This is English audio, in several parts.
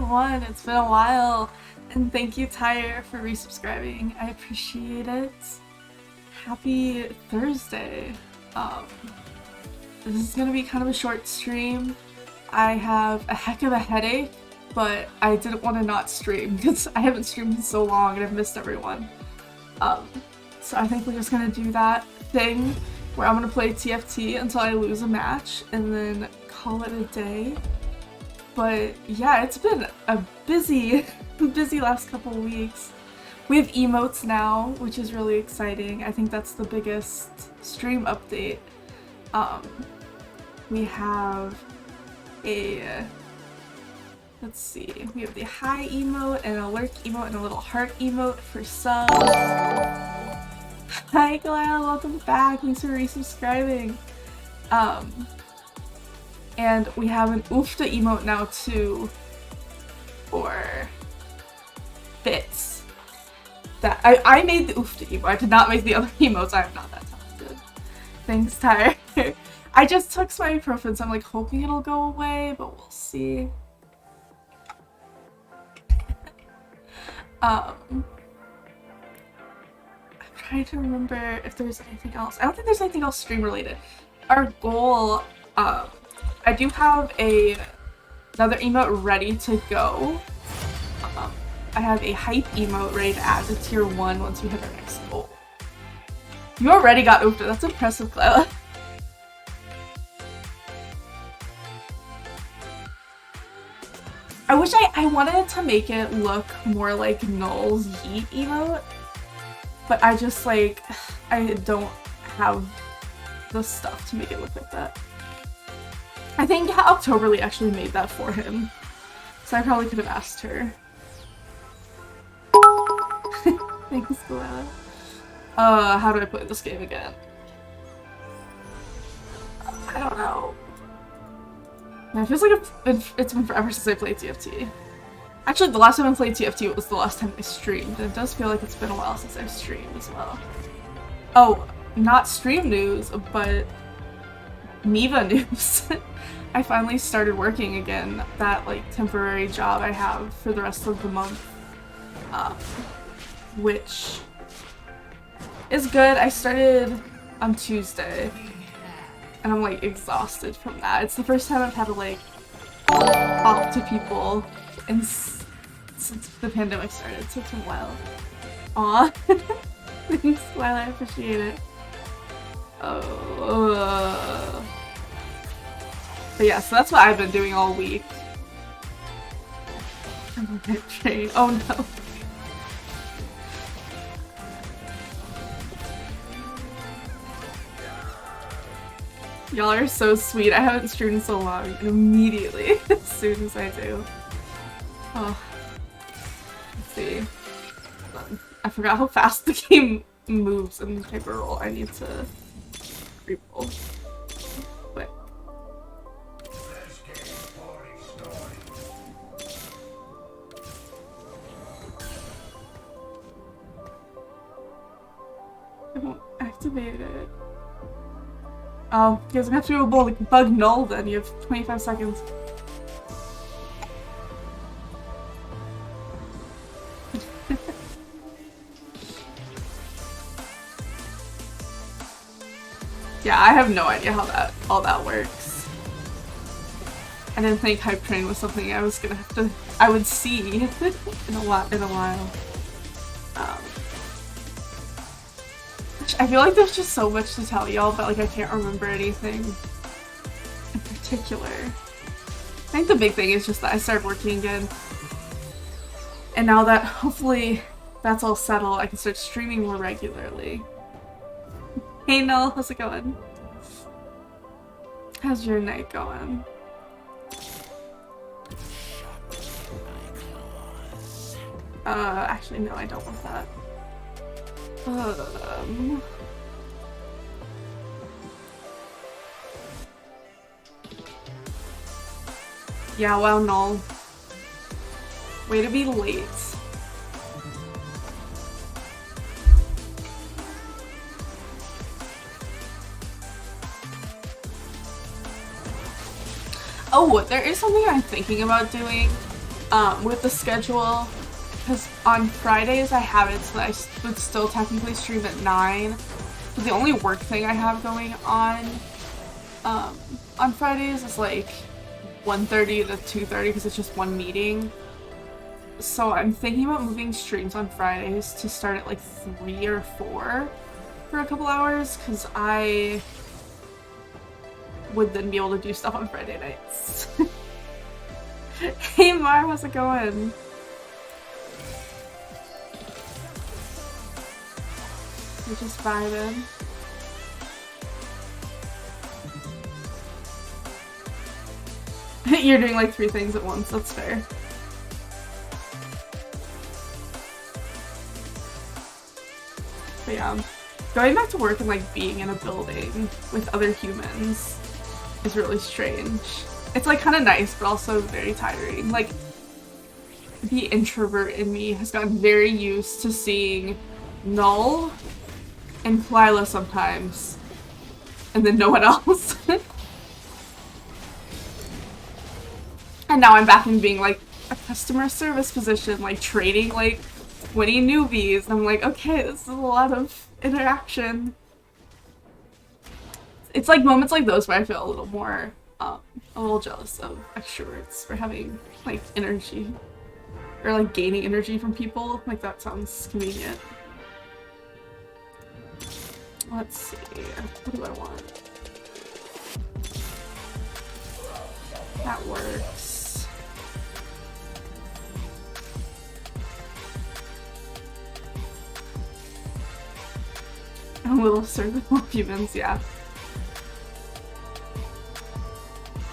everyone. It's been a while. And thank you, Tyre, for resubscribing. I appreciate it. Happy Thursday. This is gonna be kind of a short stream. I have a heck of a headache, but I didn't want to not stream because I haven't streamed in so long and I've missed everyone. So I think we're just gonna do that thing where I'm gonna play TFT until I lose a match and then call it a day. But yeah, it's been a busy last couple weeks. We have emotes now, which is really exciting. I think that's the biggest stream update. We have a, let's see, we have the hi emote and a lurk emote and a little heart emote for subs. Hi Glenn, welcome back, thanks for resubscribing. And we have an oofta emote now too, for bits. That I made the oofta emote, I did not make the other emotes, I am not that talented. Thanks, Tyre. I just took some ibuprofen, so I'm like hoping it'll go away, but we'll see. I'm trying to remember if there's anything else. I don't think there's anything else stream related. Our goal, I do have another emote ready to go. I have a hype emote ready to add to tier 1 once we hit our next goal. You already got oofta, that's impressive, Clara. I wish I wanted to make it look more like Null's Yeet emote, but I just like, I don't have the stuff to make it look like that. I think Octoberly actually made that for him, so I probably could have asked her. Thanks, Glenn. How do I play this game again? I don't know. Man, it feels like it's been forever since I played TFT. Actually, the last time I played TFT was the last time I streamed, and it does feel like it's been a while since I've streamed as well. Oh, not stream news, but Miva news. I finally started working again, that like temporary job I have for the rest of the month, which is good. I started on Tuesday. And I'm like exhausted from that. It's the first time I've had to like talk to people since the pandemic started, so it's been wild. Aw. Thanks, Lila, I appreciate it. Oh. But yeah, so that's what I've been doing all week. I'm on that train. Oh no. Y'all are so sweet. I haven't streamed in so long, and immediately, as soon as I do. Oh. Let's see. I forgot how fast the game moves in paper roll. I need to re-roll. Quick. I won't activate it. Oh, you guys are gonna have to do a bug null then. You have 25 seconds. Yeah, I have no idea how all that works. I didn't think Hype Train was something I was gonna have to I would see in a while. I feel like there's just so much to tell y'all, but like I can't remember anything in particular. I think the big thing is just that I started working again. And now that hopefully that's all settled, I can start streaming more regularly. Hey Null, how's it going? How's your night going? Actually no, I don't want that. Yeah, well, Null. Way to be late. Oh, there is something I'm thinking about doing. with the schedule, because on Fridays I have it so that I would still technically stream at 9. But the only work thing I have going on Fridays is like 1:30 to 2:30 because it's just one meeting. So I'm thinking about moving streams on Fridays to start at like 3 or 4 for a couple hours, because I would then be able to do stuff on Friday nights. Hey Mar, how's it going? We're just vibing. You're doing like 3 things at once, that's fair. But yeah, going back to work and like being in a building with other humans is really strange. It's like kind of nice, but also very tiring. Like, the introvert in me has gotten very used to seeing Null and Lila sometimes, and then no one else. And now I'm back in being like a customer service position, like trading like 20 newbies, and I'm like, okay, this is a lot of interaction. It's like moments like those where I feel a little more, a little jealous of extroverts for having like energy, or like gaining energy from people. Like, that sounds convenient. Let's see, what do I want? That works. A little circle of humans, yeah.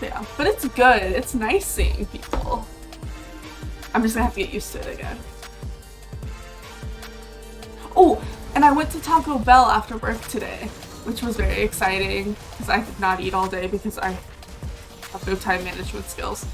Yeah, but it's good. It's nice seeing people. I'm just gonna have to get used to it again. Oh, and I went to Taco Bell after work today, which was very exciting because I did not eat all day because I have no time management skills.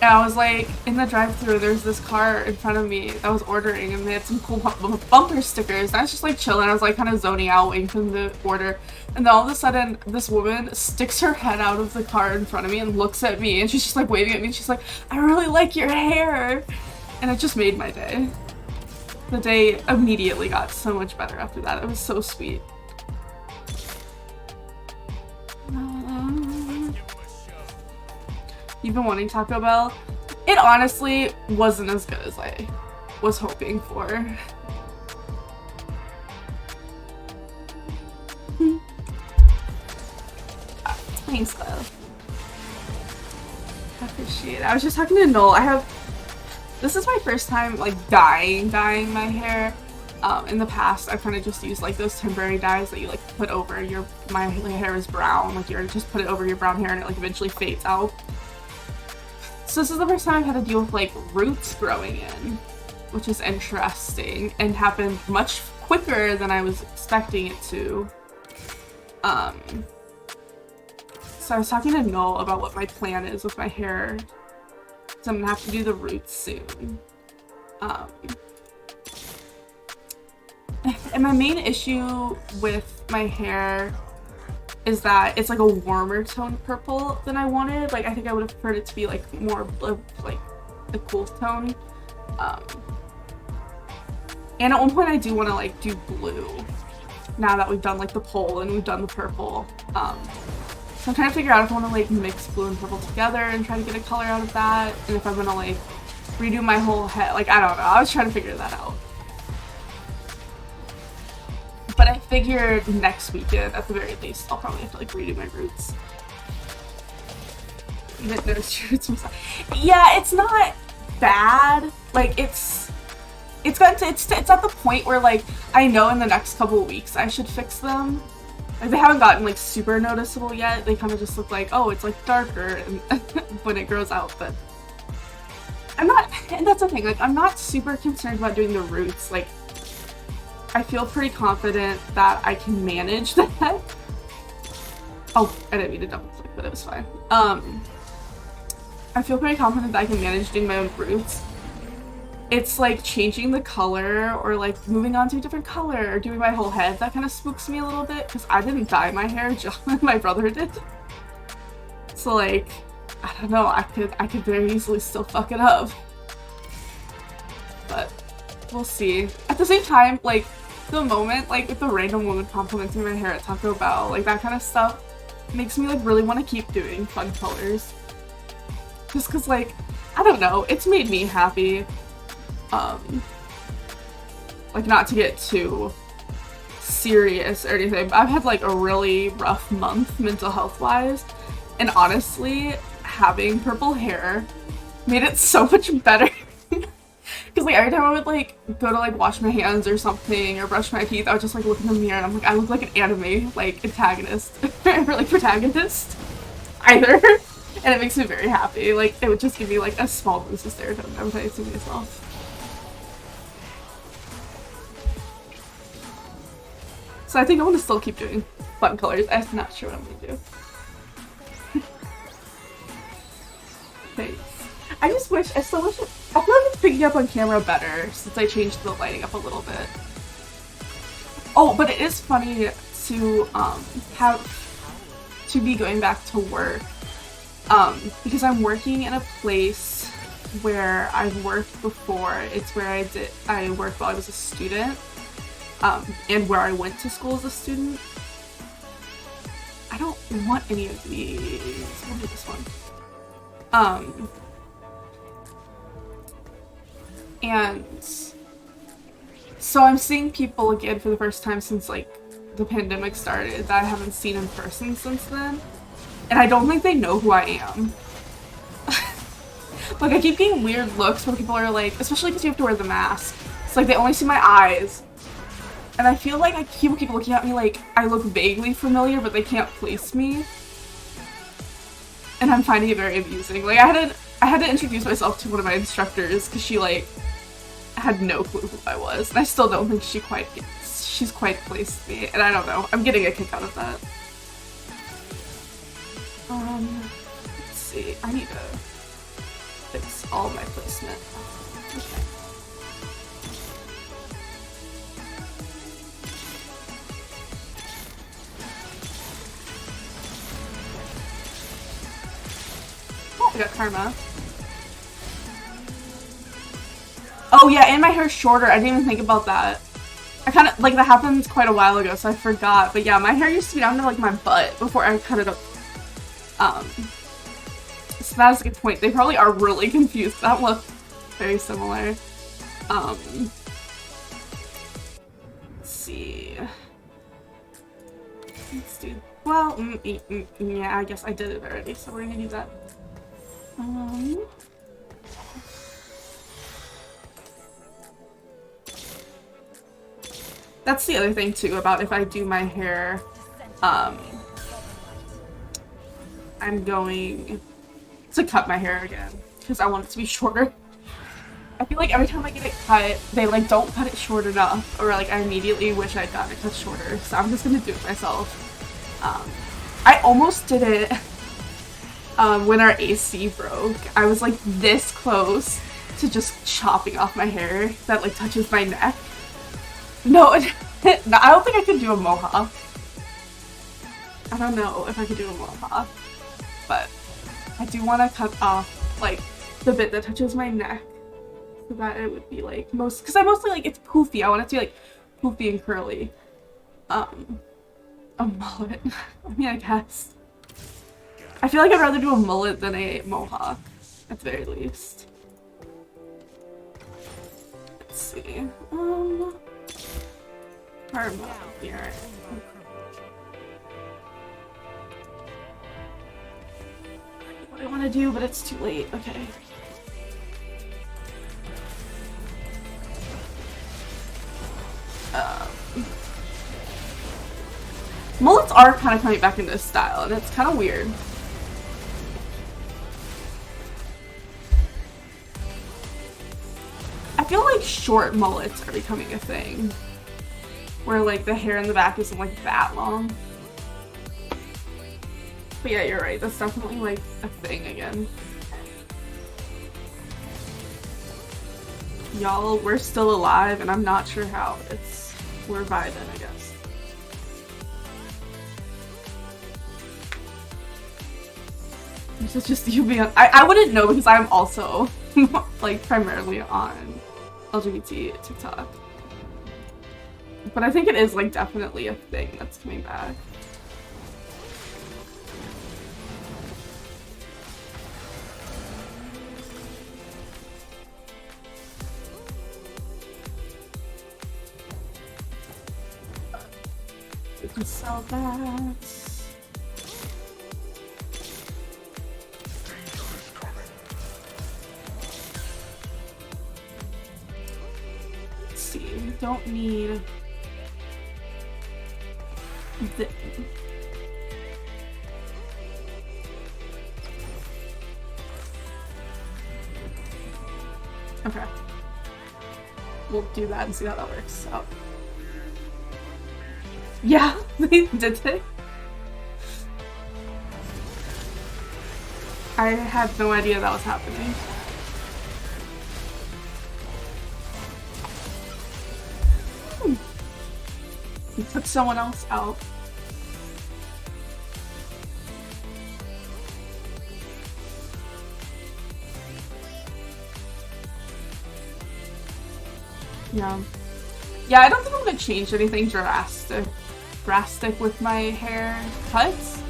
And I was like, in the drive-thru, there's this car in front of me that was ordering, and they had some cool bumper stickers. And I was just like chilling. I was like kind of zoning out, waiting for them to order. And then all of a sudden, this woman sticks her head out of the car in front of me and looks at me, and she's just like waving at me, and she's like, I really like your hair. And it just made my day. The day immediately got so much better after that. It was so sweet. You've been wanting Taco Bell? It honestly wasn't as good as I was hoping for. Thanks, love. I appreciate it. I was just talking to Noel. This is my first time like dyeing my hair. In the past, I've kind of just used like those temporary dyes that you like put over my hair is brown, like you just put it over your brown hair and it like eventually fades out. So this is the first time I've had to deal with like roots growing in, which is interesting and happened much quicker than I was expecting it to. So I was talking to Noel about what my plan is with my hair. So I'm gonna have to do the roots soon. And my main issue with my hair is that it's like a warmer tone purple than I wanted. Like, I think I would have preferred it to be like more like a cool tone. And at one point I do want to like do blue now that we've done like the pole and we've done the purple. So I'm trying to figure out if I want to like mix blue and purple together and try to get a color out of that, and if I'm gonna like redo my whole head. Like, I don't know, I was trying to figure that out. But I figured next weekend, at the very least, I'll probably have to like redo my roots. Yeah, it's not bad. Like, it's at the point where like I know in the next couple of weeks I should fix them. Like, they haven't gotten like super noticeable yet. They kind of just look like, oh, it's like darker and when it grows out. But I'm not, and that's the thing. Like, I'm not super concerned about doing the roots. Like, I feel pretty confident that I can manage that. Oh, I didn't mean to double click, but it was fine. I feel pretty confident that I can manage doing my own roots. It's like changing the color or like moving on to a different color or doing my whole head that kind of spooks me a little bit because I didn't dye my hair, my brother did. So like, I don't know, I could very easily still fuck it up. But we'll see. At the same time, like, the moment, like, with the random woman complimenting my hair at Taco Bell, like, that kind of stuff makes me, like, really want to keep doing fun colors. Just because, like, I don't know, it's made me happy. Like, not to get too serious or anything, but I've had, like, a really rough month mental health-wise, and honestly, having purple hair made it so much better. Because, like, every time I would, like, go to, like, wash my hands or something or brush my teeth, I would just, like, look in the mirror and I'm like, I look like an anime, like, antagonist. or, like, protagonist. Either. And it makes me very happy. Like, it would just give me, like, a small boost of serotonin every time I see myself. So I think I want to still keep doing fun colors. I'm not sure what I'm gonna do. Thanks. I just wish, I feel like it's picking up on camera better since I changed the lighting up a little bit. Oh, but it is funny to be going back to work. Because I'm working in a place where I've worked before. It's where I worked while I was a student. And where I went to school as a student. I don't want any of these. I'll do this one. And so I'm seeing people again for the first time since, like, the pandemic started that I haven't seen in person since then. And I don't think they know who I am. Like, I keep getting weird looks when people are like, especially because you have to wear the mask. It's like they only see my eyes. And I feel like I keep people looking at me like I look vaguely familiar, but they can't place me. And I'm finding it very amusing. Like, I had to introduce myself to one of my instructors because she, like, had no clue who I was. And I still don't think she's quite placed me. And I don't know. I'm getting a kick out of that. Let's see. I need to fix all my placement. Okay. I got karma. Oh yeah, and my hair's shorter. I didn't even think about that. I kind of, like, that happened quite a while ago, so I forgot. But yeah, my hair used to be down to, like, my butt before I cut it up. So that is a good point. They probably are really confused. That look very similar. Let's see. Let's do, well, yeah, I guess I did it already, so we're gonna do that. That's the other thing too about if I do my hair, I'm going to cut my hair again because I want it to be shorter. I feel like every time I get it cut, they, like, don't cut it short enough, or, like, I immediately wish I'd gotten it cut shorter, so I'm just gonna do it myself. I almost did it when our AC broke. I was, like, this close to just chopping off my hair that, like, touches my neck. No, no, I don't think I could do a mohawk. I don't know if I could do a mohawk, but I do want to cut off, like, the bit that touches my neck so that it would be, like, because I mostly, like, it's poofy. I want it to be, like, poofy and curly. A mullet. I mean, I guess. I feel like I'd rather do a mullet than a mohawk, at the very least. Let's see. Karma here. What I want to do, but it's too late. Okay. Mullets are kind of coming back into style, and it's kind of weird. I feel like short mullets are becoming a thing. Where, like, the hair in the back isn't, like, that long. But yeah, you're right. That's definitely, like, a thing again. Y'all, we're still alive, and I'm not sure how. We're vibing, I guess. This is just you being on. I wouldn't know because I'm also like primarily on LGBT TikTok. But I think it is like definitely a thing that's coming back. We can sell that. Let's see, we don't need the okay. We'll do that and see how that works out. Yeah, did they? I had no idea that was happening. He took someone else out. Yeah. Yeah, I don't think I'm gonna change anything drastic with my hair cuts,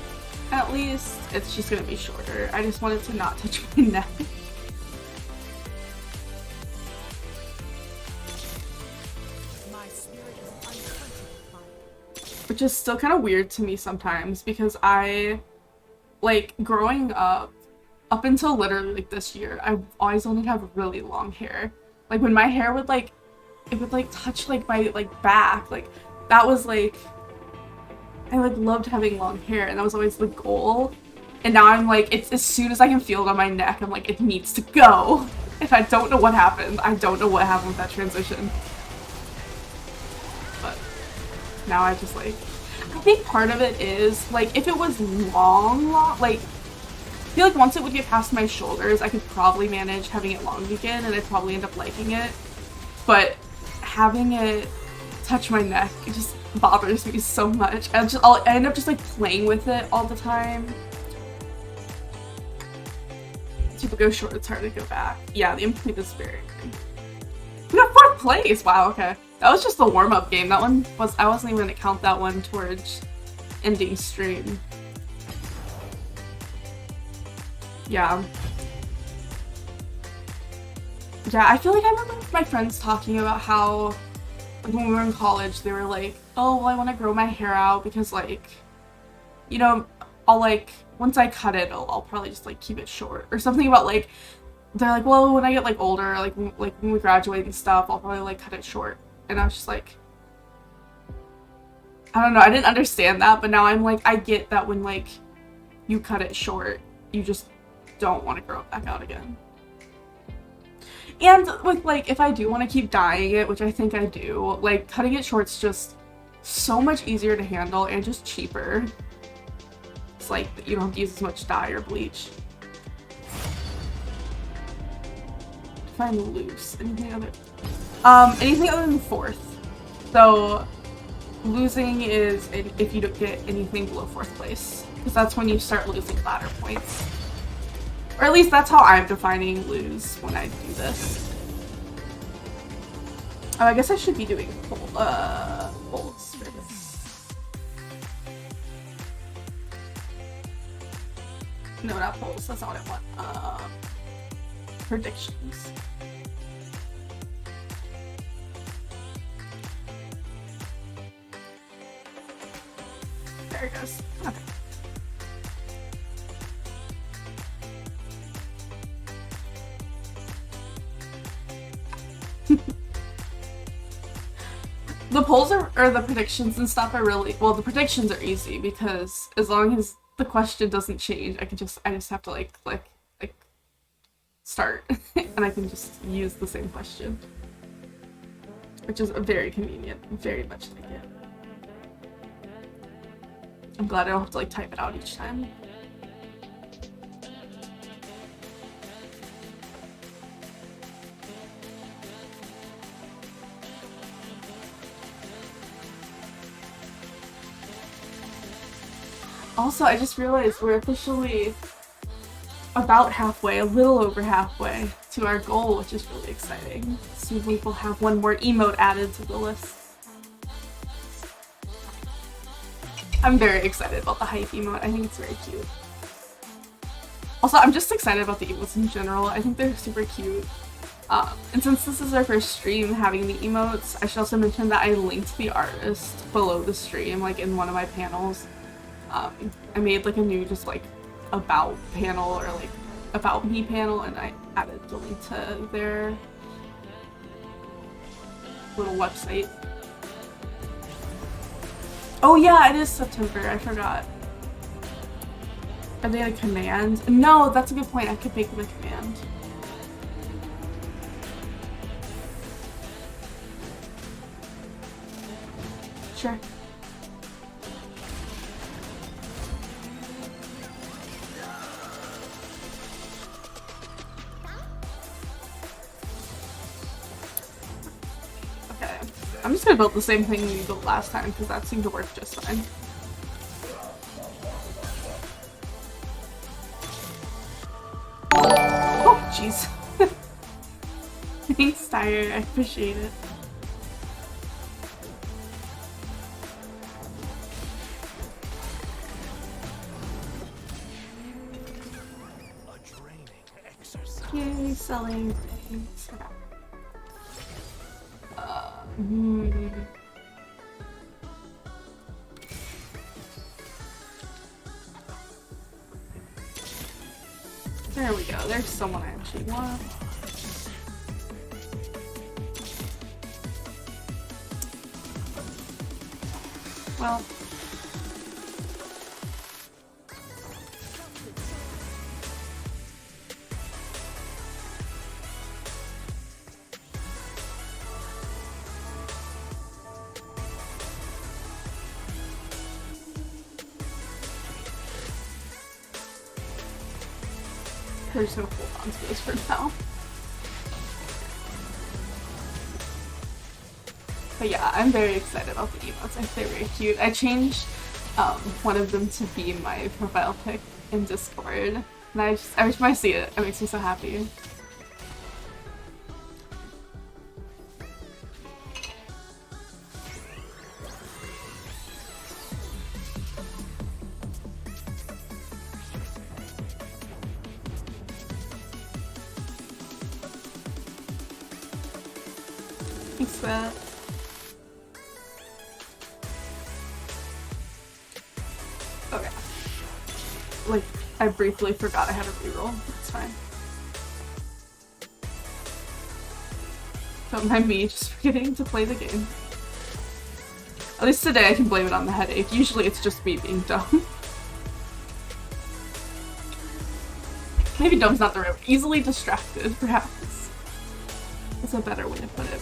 at least. It's just gonna be shorter. I just wanted to not touch my neck. Which is still kind of weird to me sometimes because I, like, growing up until literally like this year, I always only have really long hair. Like when my hair would like, it would like touch like my like back, like that was like, I like loved having long hair and that was always the goal. And now I'm like, it's as soon as I can feel it on my neck, I'm like, it needs to go. And I don't know what happened. I don't know what happened with that transition. But now I just like, I think part of it is like, if it was long, like, I feel like once it would get past my shoulders, I could probably manage having it long again and I'd probably end up liking it. But having it touch my neck, it just bothers me so much. I end up just like playing with it all the time. People go short, it's hard to go back. Yeah, the improvement is very good. We got 4th place! Wow, okay. That was just the warm-up game. That one was, I wasn't even gonna count that one towards ending stream. Yeah. Yeah, I feel like I remember my friends talking about how, like, when we were in college, they were like, oh, well, I want to grow my hair out because, like, you know, I'll, like, once I cut it, I'll probably just, like, keep it short. Or something about, like, they're like, well, when I get, like, older, like when we graduate and stuff, I'll probably, like, cut it short. And I was just like, I don't know, I didn't understand that, but now I'm like, I get that when, like, you cut it short, you just don't want to grow it back out again. And with, like, if I do want to keep dyeing it, which I think I do, like, cutting it short's just so much easier to handle and just cheaper. It's like, you don't have to use as much dye or bleach. Define loose. Anything other than 4th. So, losing is if you don't get anything below 4th place. Because that's when you start losing ladder points. Or at least that's how I'm defining lose when I do this. Oh, I guess I should be doing polls for this. No, not polls. That's not what I want. Predictions. There it goes. Okay. The polls or the predictions and stuff are really, well, the predictions are easy because as long as the question doesn't change, I just have to like start and I can just use the same question, which is very convenient, very much like it. I'm glad I don't have to like type it out each time. Also, I just realized we're officially about halfway, a little over halfway to our goal, which is really exciting. Soon we will have one more emote added to the list. I'm very excited about the hype emote. I think it's very cute. Also, I'm just excited about the emotes in general. I think they're super cute. And since this is our first stream having the emotes, I should also mention that I linked the artist below the stream, like in one of my panels. I made like a new just like about panel or like about me panel, and I added the link to their little website. Oh yeah, it is September, I forgot. Are they a command? No, that's a good point. I could make them a command. Sure. Okay. I'm just gonna build the same thing we built last time because that seemed to work just fine. Oh, jeez. Thanks, Tyre. I appreciate it. Yay, selling things. There we go. There's someone I actually want. Well. We're just gonna hold on to this for now. But yeah, I'm very excited about the emotes. I think they're very cute. I changed one of them to be my profile pic in Discord. And every time I see it, it makes me so happy. Thanks for that. Okay. Like, I briefly forgot I had a reroll. It's fine. Don't mind me just forgetting to play the game. At least today I can blame it on the headache. Usually it's just me being dumb. Maybe dumb's not the right word. Easily distracted, perhaps. That's a better way to put it.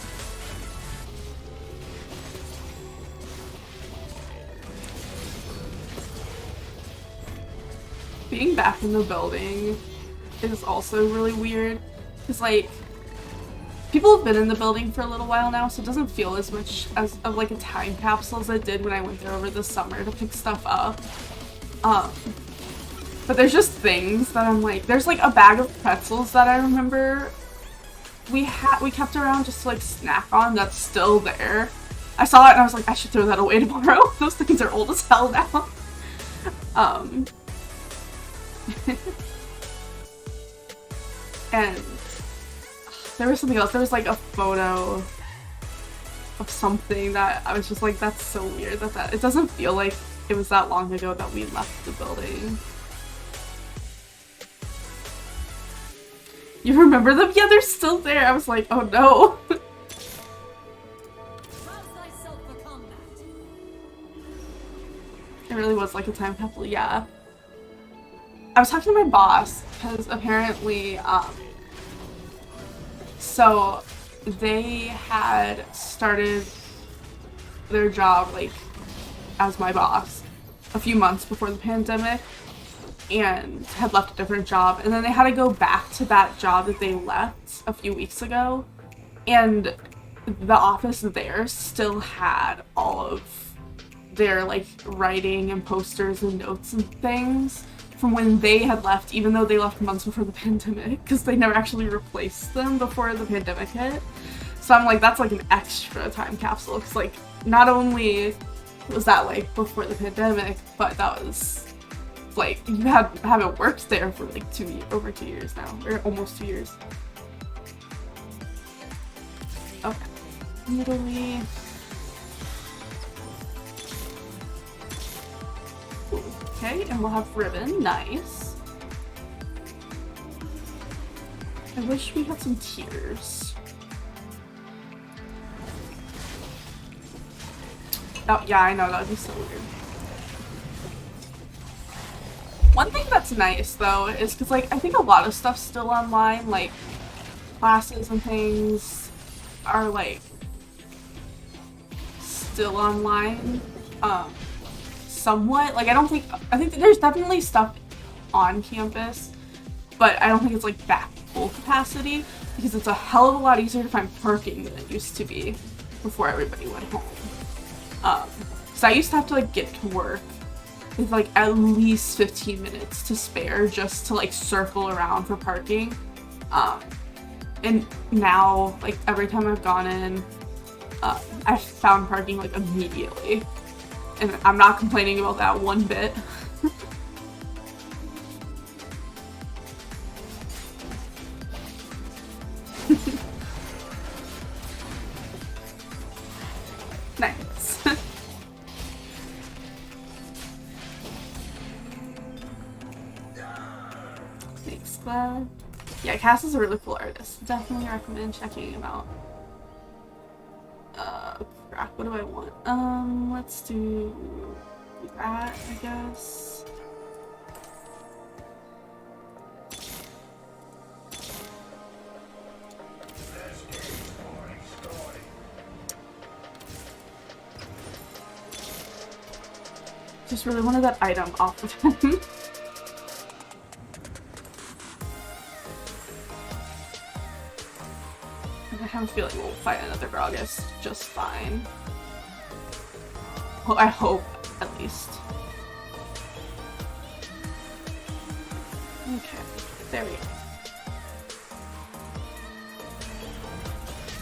Being back in the building is also really weird, because like, people have been in the building for a little while now, so it doesn't feel as much as of like a time capsule as it did when I went there over the summer to pick stuff up. But there's just things that I'm like, there's like a bag of pretzels that I remember we kept around just to like snack on that's still there. I saw it and I was like, I should throw that away tomorrow. Those things are old as hell now. And there was something else. There was like a photo of something that I was just like, that's so weird that it doesn't feel like it was that long ago that we left the building. You remember them? Yeah, they're still there. I was like, oh no. It really was like a time capsule, yeah. I was talking to my boss because apparently, so they had started their job like as my boss a few months before the pandemic and had left a different job, and then they had to go back to that job that they left a few weeks ago, and the office there still had all of their like writing and posters and notes and things from when they had left, even though they left months before the pandemic, because they never actually replaced them before the pandemic hit. So I'm like, that's like an extra time capsule, because like, not only was that like before the pandemic, but that was like, you haven't worked there for like over 2 years now, or almost 2 years. Okay. Italy. Okay, and we'll have ribbon. Nice. I wish we had some tears. Oh, yeah, I know, that would be so weird. One thing that's nice, though, is because, like, I think a lot of stuff's still online, like, classes and things are, like, still online, somewhat. Like, I think there's definitely stuff on campus, but I don't think it's, like, back full capacity, because it's a hell of a lot easier to find parking than it used to be before everybody went home. So I used to have to, like, get to work with, like, at least 15 minutes to spare just to, like, circle around for parking. And now, like, every time I've gone in, I've found parking, like, immediately. And I'm not complaining about that one bit. Nice. Thanks, Glad. Yeah, Cass is a really cool artist. Definitely recommend checking him out. Crap, what do I want? Let's do that, I guess. Just really wanted that item off of him. I have a feeling we'll fight another Gragas just fine. Well, I hope, at least. Okay, there we go.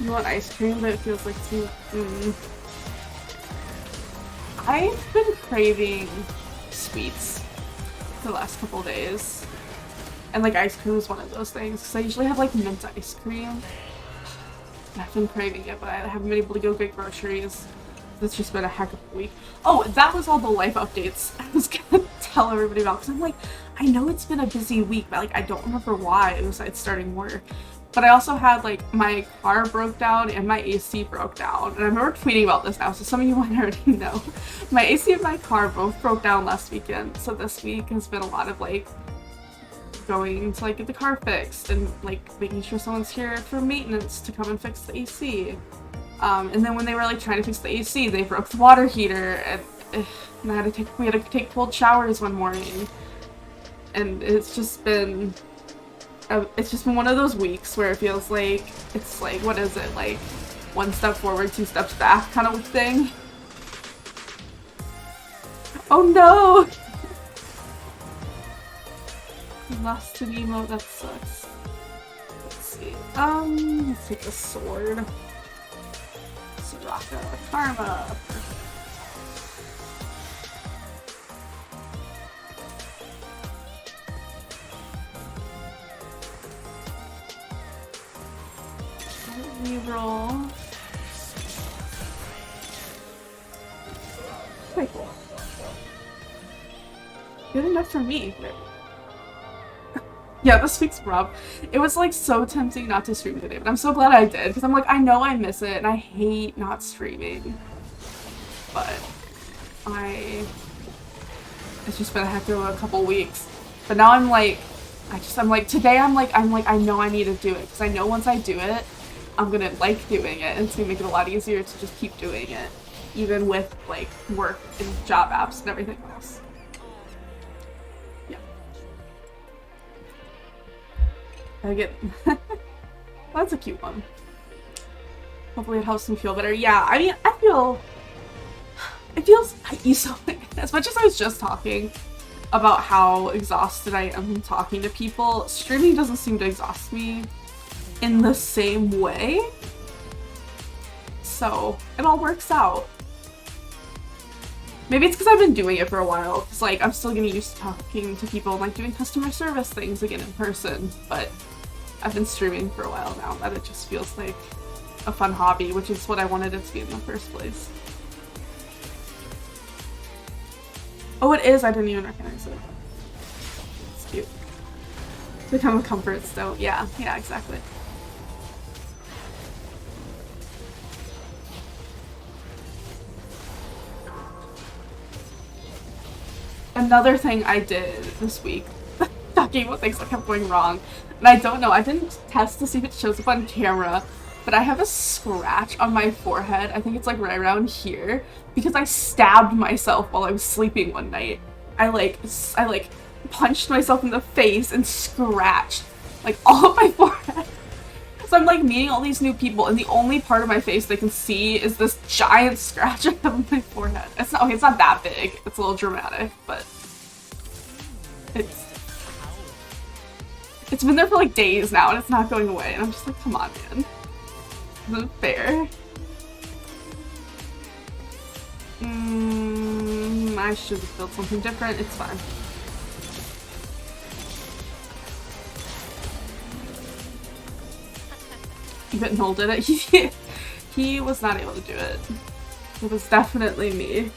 You want ice cream, but it feels like too... I've been craving sweets for the last couple days. And, like, ice cream is one of those things, because I usually have, like, mint ice cream. I've been craving it, but I haven't been able to go get groceries. It's just been a heck of a week. Oh, that was all the life updates I was gonna tell everybody about, because I'm like, I know it's been a busy week, but like I don't remember why besides starting work. But I also had, like, my car broke down and my AC broke down. And I remember tweeting about this now, so some of you might already know. My AC and my car both broke down last weekend, so this week has been a lot of, like, going to, like, get the car fixed and, like, making sure someone's here for maintenance to come and fix the AC. And then when they were, like, trying to fix the AC, they broke the water heater, and we had to take cold showers one morning. And it's just been one of those weeks where it feels like it's like, what is it, like, one step forward, two steps back kind of thing. Oh no! Lost an emote, that sucks. Let's see. Let's take the sword. Soraka, Karma. Reroll. Quite cool. Good enough for me. Yeah, this week's rough. It was, like, so tempting not to stream today, but I'm so glad I did, because I'm like, I know I miss it, and I hate not streaming. But it's just been a heck of a couple weeks. But now I'm like, today I'm like, I know I need to do it, because I know once I do it, I'm gonna like doing it, and it's gonna make it a lot easier to just keep doing it, even with, like, work and job apps and everything else. Yeah. I get that's a cute one. Hopefully it helps me feel better. Yeah, I mean, it feels so as much as I was just talking about how exhausted I am from talking to people. Streaming doesn't seem to exhaust me in the same way. So it all works out. Maybe it's because I've been doing it for a while. It's like I'm still getting used to talking to people and like doing customer service things again in person, but I've been streaming for a while now that it just feels like a fun hobby, which is what I wanted it to be in the first place. Oh, it is? I didn't even recognize it. It's cute. It's become a comfort stone. Yeah, exactly. Another thing I did this week, talking about things that kept going wrong, and I don't know, I didn't test to see if it shows up on camera, but I have a scratch on my forehead, I think it's like right around here, because I stabbed myself while I was sleeping one night. I punched myself in the face and scratched like all of my forehead. So I'm like meeting all these new people and the only part of my face they can see is this giant scratch I have on my forehead. It's not, okay, it's not that big. It's a little dramatic, but it's been there for like days now and it's not going away. And I'm just like, come on, man. Isn't fair. I should have built something different. It's fine. But Noel did it. He was not able to do it. It was definitely me.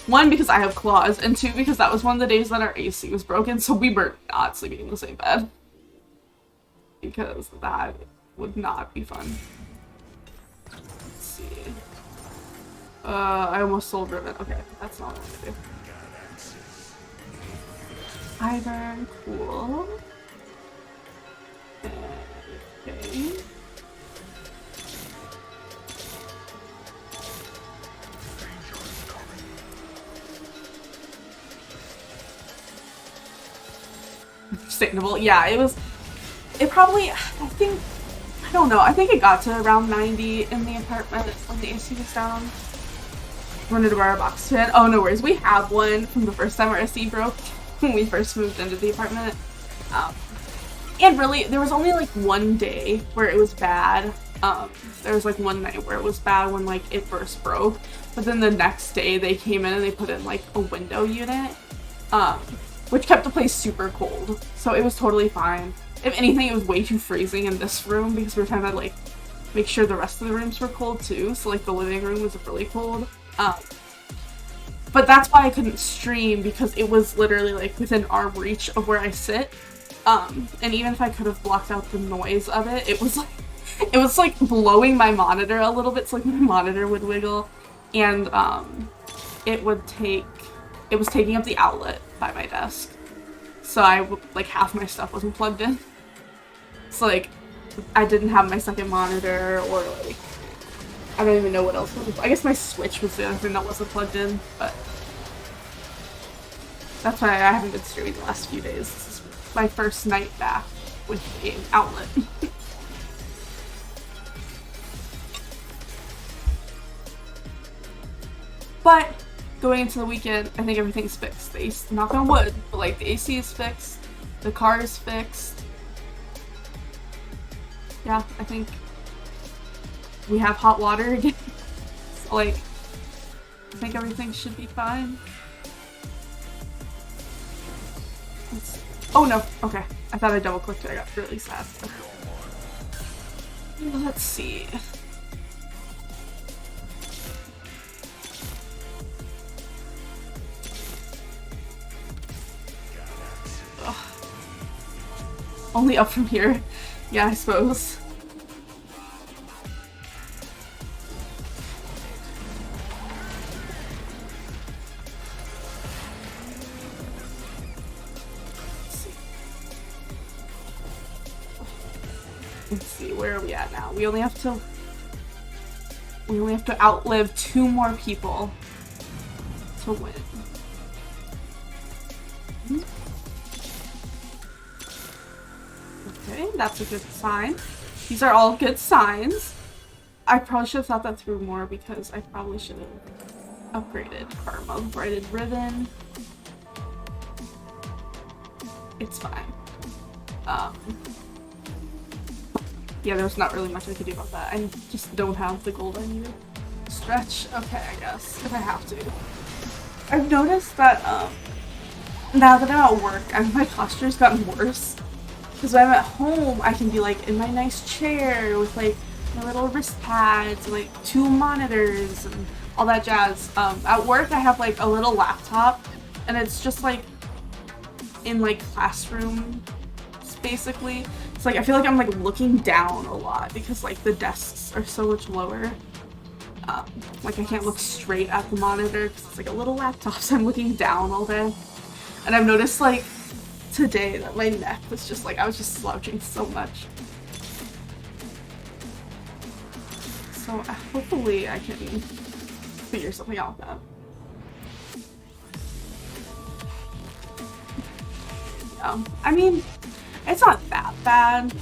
One, because I have claws, and two, because that was one of the days that our AC was broken, so we were not sleeping in the same bed. Because that would not be fun. Let's see. I almost sold Ribbon. Okay, that's not what I want to do. Ivern, cool. Okay. Sustainable. Yeah, it probably, I don't know, I think it got to around 90 in the apartment when the AC was down. Wanted to borrow a box fan. Oh, no worries. We have one from the first time our AC broke when we first moved into the apartment. And really, there was only like one day where it was bad. There was like one night where it was bad when like it first broke. But then the next day they came in and they put in like a window unit, which kept the place super cold. So it was totally fine. If anything, it was way too freezing in this room because we were trying to like make sure the rest of the rooms were cold too. So like the living room was really cold. But that's why I couldn't stream, because it was literally like within arm reach of where I sit. And even if I could have blocked out the noise of it, it was like blowing my monitor a little bit, so like my monitor would wiggle, and it was taking up the outlet by my desk, so like half my stuff wasn't plugged in. So like I didn't have my second monitor, or like I don't even know what else was. I guess my Switch was the other thing that wasn't plugged in, but that's why I haven't been streaming the last few days. This is my first night back with an outlet. But going into the weekend, I think everything's fixed. Knock on wood, but like the AC is fixed, the car is fixed. Yeah, I think we have hot water again. So like, I think everything should be fine. Oh no, okay. I thought I double clicked it, I got really sad. Let's see. Ugh. Only up from here. Yeah, I suppose. Let's see, where are we at now? We only have to outlive 2 more people to win. Okay, that's a good sign. These are all good signs. I probably should have thought that through more, because I probably should have upgraded Karma before I did Ribbon. it's fine. Yeah, there's not really much I could do about that. I just don't have the gold I needed. Stretch? Okay, I guess, if I have to. I've noticed that, now that I'm at work, my posture's gotten worse. Because when I'm at home, I can be, like, in my nice chair with, like, my little wrist pads and, like, 2 monitors and all that jazz. At work, I have, like, a little laptop, and it's just, like, in, like, classroom, basically. It's like, I feel like I'm, like, looking down a lot because, like, the desks are so much lower. Like, I can't look straight at the monitor because it's, like, a little laptop, so I'm looking down all day. And I've noticed, like, today that my neck was just, like, I was just slouching so much. So, hopefully I can figure something out with that. I mean, it's not that bad,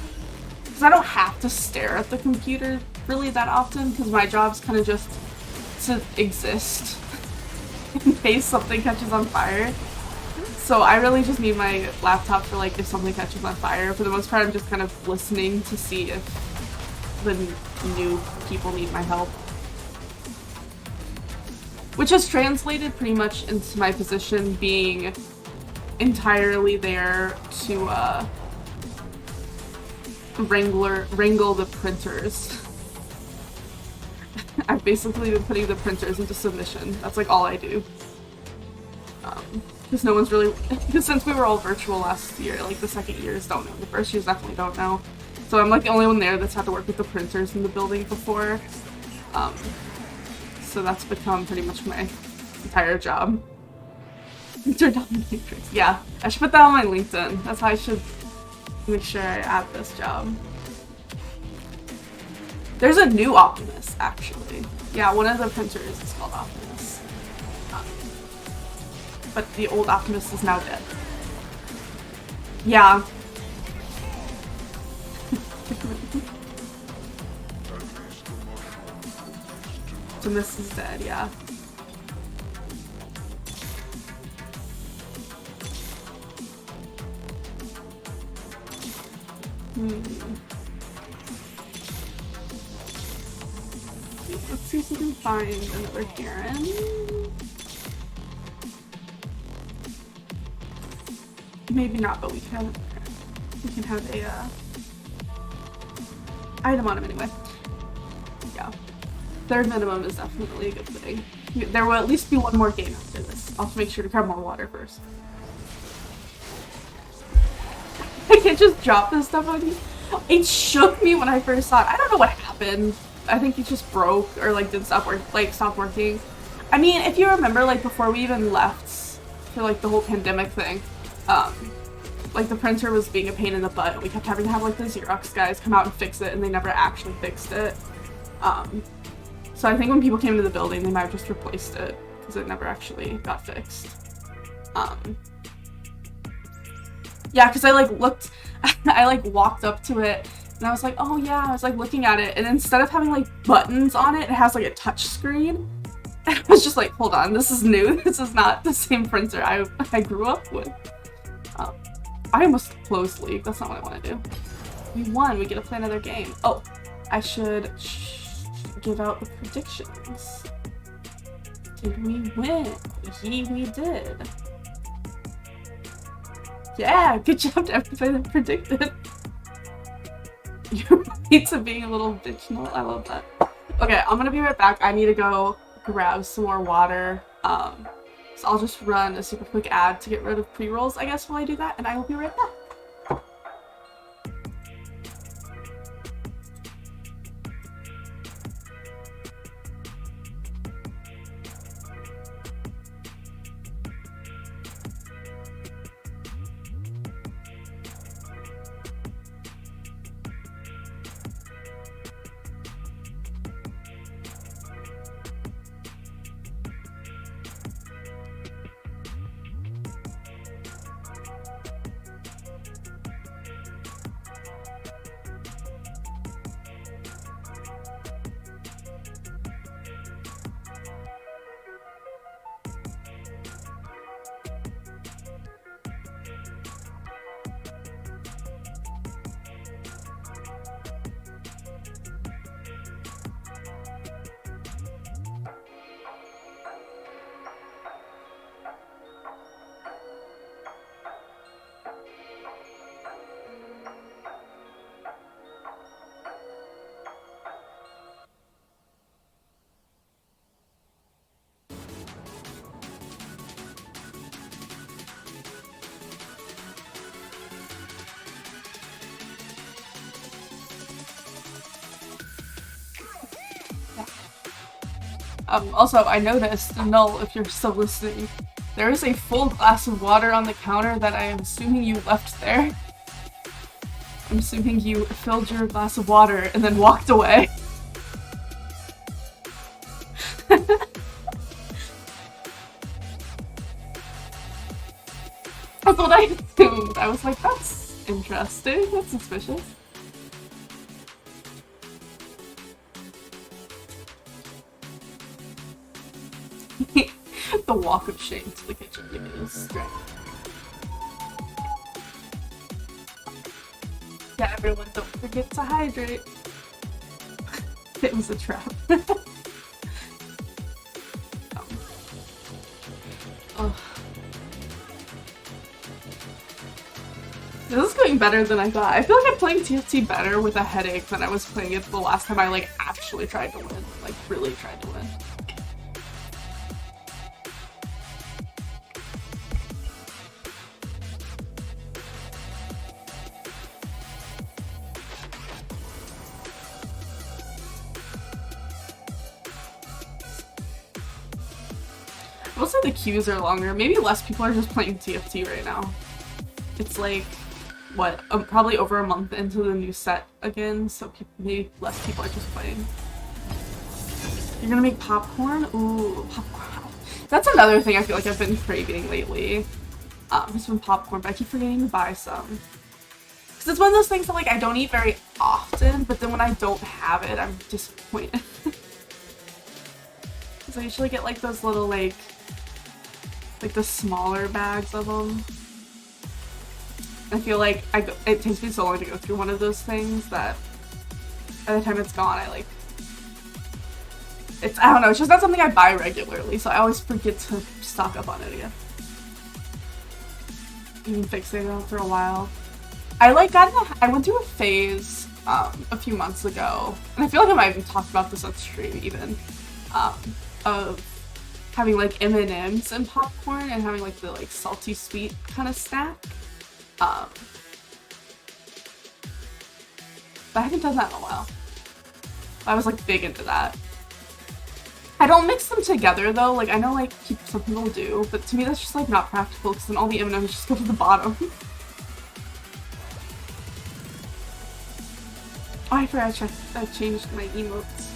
because I don't have to stare at the computer really that often, because my job's kind of just to exist in case something catches on fire. So I really just need my laptop for, like, if something catches on fire. For the most part, I'm just kind of listening to see if the new people need my help. Which has translated pretty much into my position being entirely there to wrangle the printers. I've basically been putting the printers into submission. That's like all I do. Because no one's really, since we were all virtual last year, like the second years don't know, the first years definitely don't know. So I'm like the only one there that's had to work with the printers in the building before. So that's become pretty much my entire job. Printer dominatrix. Yeah, I should put that on my LinkedIn. That's how I should make sure I add this job. There's a new Optimus, actually. Yeah, one of the printers is called Optimus. But the old Optimus is now dead. Yeah. Optimus is dead, yeah. Let's see if we can find another Karen. Maybe not, but we can have a item on him anyway. Yeah. 3rd minimum is definitely a good thing. There will at least be one more game after this. I'll have to make sure to grab more water first. I can't just drop this stuff on you. It shook me when I first saw it. I don't know what happened. I think it just broke or like didn't stop work, like stopped working. I mean, if you remember, like before we even left for like the whole pandemic thing, like the printer was being a pain in the butt, and we kept having to have like the Xerox guys come out and fix it, and they never actually fixed it. So I think when people came into the building, they might have just replaced it because it never actually got fixed. Yeah, because I like looked, I like walked up to it and I was like, oh yeah, I was like looking at it, and instead of having like buttons on it, it has like a touch screen. And I was just like, hold on, this is new. This is not the same printer I grew up with. I almost closed League. That's not what I want to do. We won. We get to play another game. Oh, I should give out the predictions. Did we win? We did. Yeah, good job to everybody that predicted. You're pizza being a little bitch. No, I love that. Okay, I'm gonna be right back. I need to go grab some more water. So I'll just run a super quick ad to get rid of pre-rolls, I guess, while I do that, and I will be right back. Also, I noticed, Null, if you're still listening, there is a full glass of water on the counter that I am assuming you left there. I'm assuming you filled your glass of water and then walked away. That's what I assumed. I was like, that's interesting. That's suspicious. The walk of shame to the kitchen gave me this strength. Yeah, everyone, don't forget to hydrate. It was a trap. Oh. This is going better than I thought. I feel like I'm playing TFT better with a headache than I was playing it the last time I like actually tried to win. Like really tried to win. I will say the queues are longer. Maybe less people are just playing TFT right now. It's like, what, probably over a month into the new set again, so maybe less people are just playing. You're gonna make popcorn? Ooh, popcorn. That's another thing I feel like I've been craving lately. It's been popcorn, but I keep forgetting to buy some. Because it's one of those things that like I don't eat very often, but then when I don't have it, I'm disappointed. Because I usually get like those little like the smaller bags of them. I feel like it takes me so long to go through one of those things that by the time it's gone, I don't know, it's just not something I buy regularly, so I always forget to stock up on it again. Been fixated on it for a while. I went through a phase a few months ago, and I feel like I might have talked about this on stream even, of having like M&Ms and popcorn and having like the like salty sweet kind of snack. But I haven't done that in a while. I was like big into that. I don't mix them together though, like I know like some people do, but to me that's just like not practical because then all the M&Ms just go to the bottom. Oh, I forgot I changed my emotes.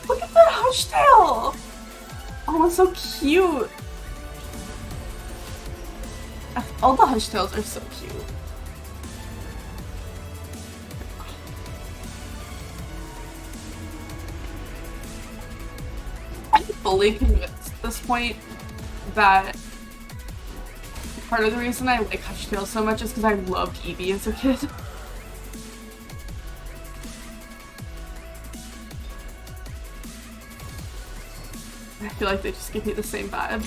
Look at that hush tail! Oh, it's so cute! All the hush tails are so cute. I'm fully convinced at this point that part of the reason I like hush tails so much is because I loved Eevee as a kid. I feel like they just give me the same vibe.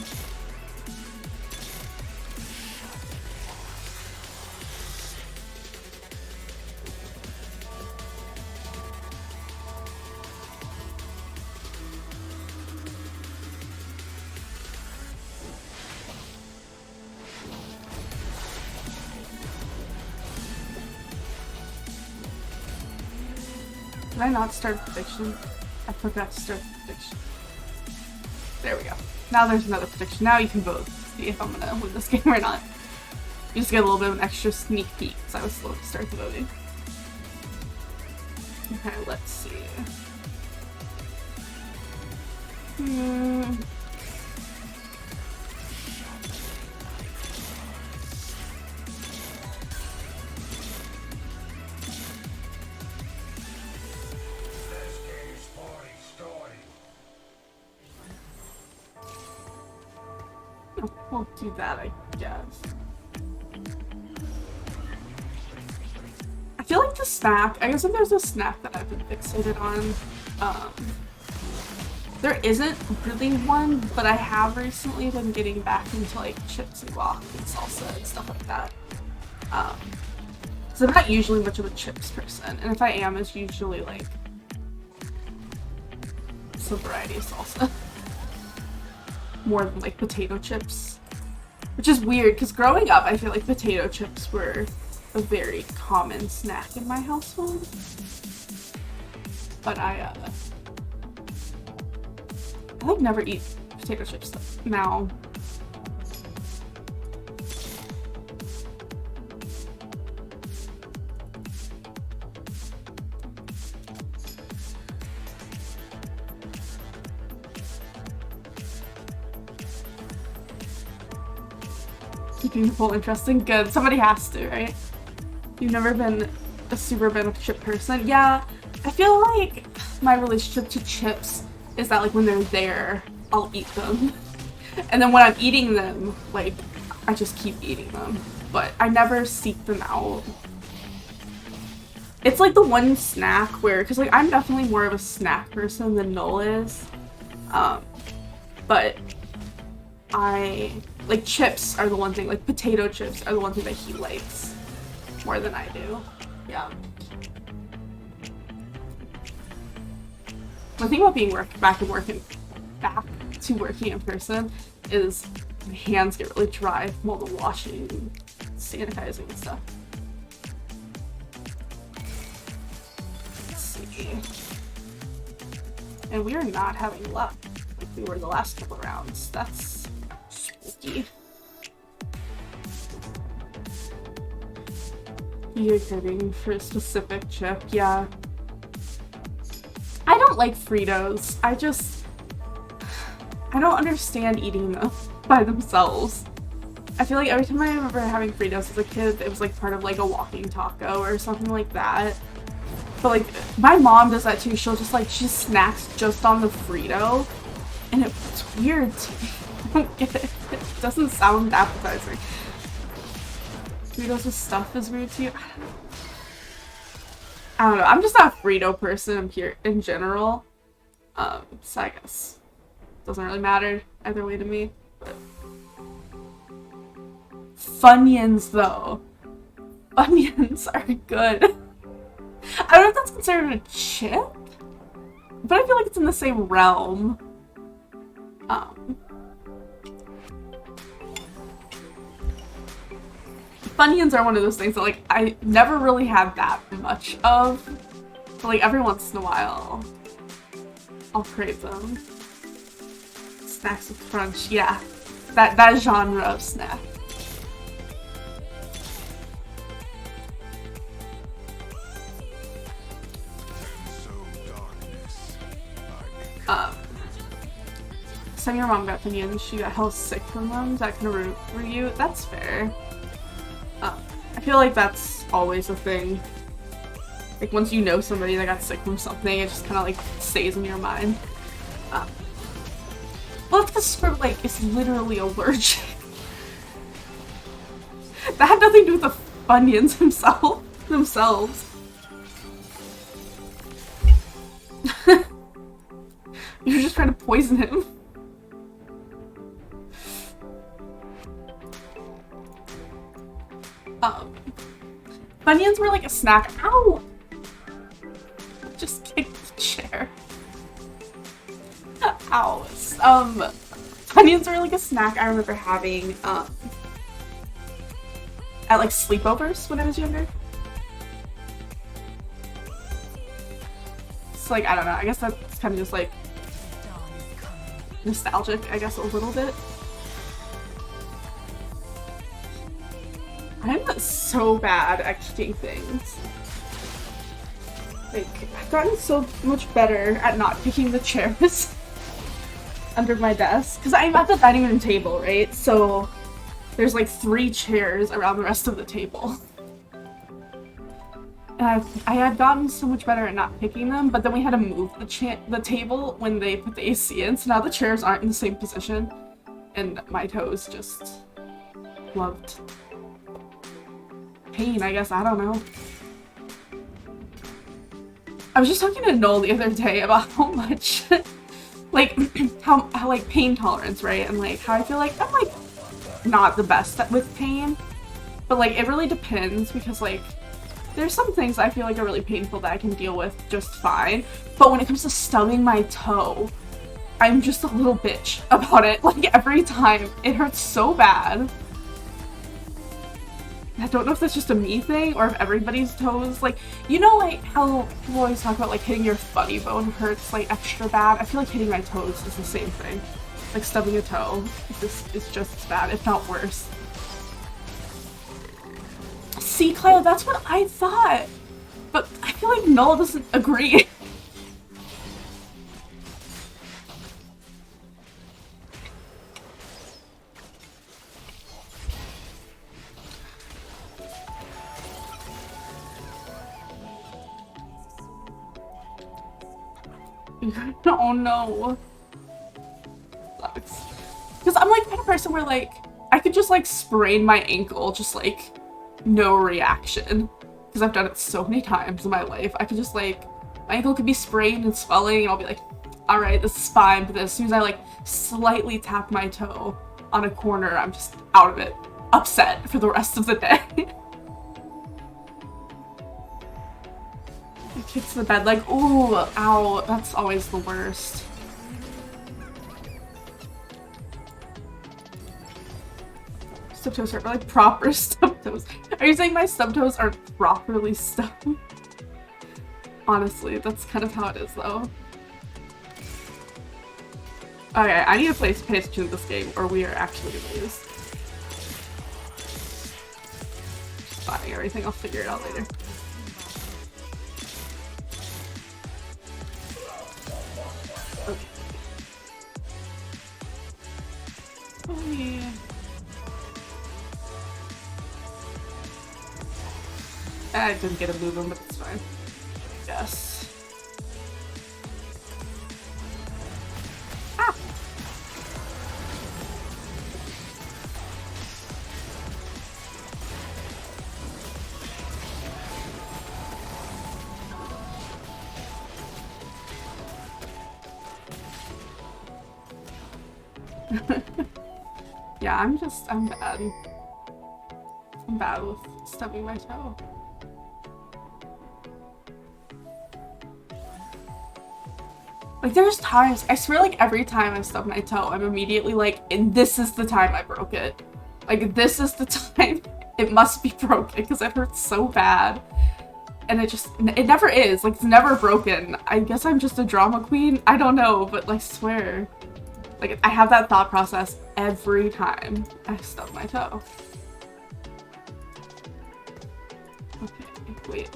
Did I not start prediction? I forgot to start prediction. There we go. Now there's another prediction. Now you can vote to see if I'm gonna win this game or not. You just get a little bit of an extra sneak peek because I was slow to start the voting. Okay, let's see. We'll do that, I guess. I feel like the snack, I guess if there's a snack that I've been fixated on, there isn't really one, but I have recently been getting back into like chips and guac and salsa and stuff like that. So I'm not usually much of a chips person, and if I am, it's usually like some variety of salsa. More than like potato chips. Which is weird, because growing up, I feel like potato chips were a very common snack in my household. But I like never eat potato chips now. Keeping people interesting. Good. Somebody has to, right? You've never been a super big chip person. Yeah, I feel like my relationship to chips is that like when they're there, I'll eat them. And then when I'm eating them, like, I just keep eating them. But I never seek them out. It's like the one snack where, because like I'm definitely more of a snack person than Noel is. But like chips are the one thing, like potato chips are the one thing that he likes more than I do. Yeah. The thing about being back to working in person is my hands get really dry from all the washing, sanitizing and stuff. Let's see. And we are not having luck like we were the last couple rounds. That's spooky. You're craving for a specific chip, yeah. I don't like Fritos. I don't understand eating them by themselves. I feel like every time I remember having Fritos as a kid, it was like part of like a walking taco or something like that. But like, my mom does that too. She snacks just on the Frito. And it's weird to me. I don't get it. It doesn't sound appetizing. Fritos with stuff is weird to you. I don't know. I'm just not a Frito person in general. So I guess it doesn't really matter either way to me. But Funyuns though. Funyuns are good. I don't know if that's considered a chip, but I feel like it's in the same realm. Funyuns are one of those things that like I never really had that much of, but like every once in a while I'll crave them. Snacks with crunch, yeah. That genre of snack. So your mom got Funyuns, she got hell sick from them. Is that kind of rude for you? That's fair. I feel like that's always a thing. Like once you know somebody that got sick from something, it just kind of like stays in your mind. Well, it's because for like it's literally allergic. That had nothing to do with the Funyuns themselves. You're just trying to poison him. Funyuns were like a snack. Ow! Just kicked the chair. Ow. Funyuns were like a snack I remember having at like sleepovers when I was younger. So like I don't know. I guess that's kind of just like nostalgic. I guess a little bit. I'm so bad at kicking things. Like, I've gotten so much better at not kicking the chairs under my desk. Because I'm at the dining room table, right? So there's like 3 chairs around the rest of the table. And I had gotten so much better at not picking them, but then we had to move the table when they put the AC in, so now the chairs aren't in the same position. And my toes just loved pain, I guess. I don't know. I was just talking to Noel the other day about how much like how like pain tolerance, right? And like how I feel like I'm like not the best with pain, but like it really depends because like there's some things I feel like are really painful that I can deal with just fine, but when it comes to stubbing my toe, I'm just a little bitch about it. Like every time it hurts so bad. I don't know if that's just a me thing or if everybody's toes, like, you know, like how people always talk about like hitting your funny bone hurts like extra bad. I feel like hitting my toes is the same thing. Like stubbing a toe is just as bad, if not worse. See, Kyle, that's what I thought, but I feel like Noel doesn't agree. Oh no. Sucks. Because I'm like the kind of person where like I could just like sprain my ankle, just like no reaction. Because I've done it so many times in my life. I could just like, my ankle could be sprained and swelling and I'll be like, alright, this is fine. But then as soon as I like slightly tap my toe on a corner, I'm just out of it. Upset for the rest of the day. Kicks the bed like, ooh, ow, that's always the worst. Stub toes are like proper stub toes. Are you saying my stub toes are properly stubbed? Honestly, that's kind of how it is though. Okay, I need to pay attention to this game or we are actually gonna lose. Fine, everything, I'll figure it out later. Okay. Oh yeah. I didn't get a move him, but it's fine. Yes. Ah! Yeah, I'm bad. I'm bad with stubbing my toe. Like, there's times, I swear, like, every time I stub my toe, I'm immediately like, and this is the time I broke it. Like, this is the time it must be broken, because it hurts so bad. And it never is. Like, it's never broken. I guess I'm just a drama queen? I don't know, but, like, swear. Like, I have that thought process every time I stub my toe. Okay, wait.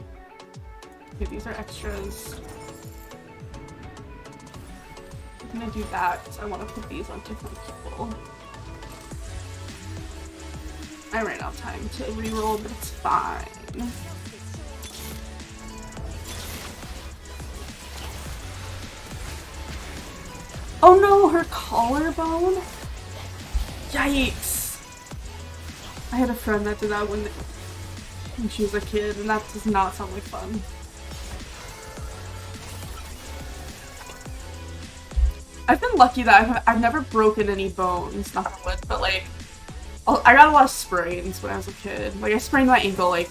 Okay, these are extras. I'm gonna do that because I want to put these on different people. I ran out of time to reroll, but it's fine. Oh no, her collarbone? Yikes! I had a friend that did that when she was a kid, and that does not sound like fun. I've been lucky that I've never broken any bones, knock on wood, but like, I got a lot of sprains when I was a kid. Like, I sprained my ankle, like,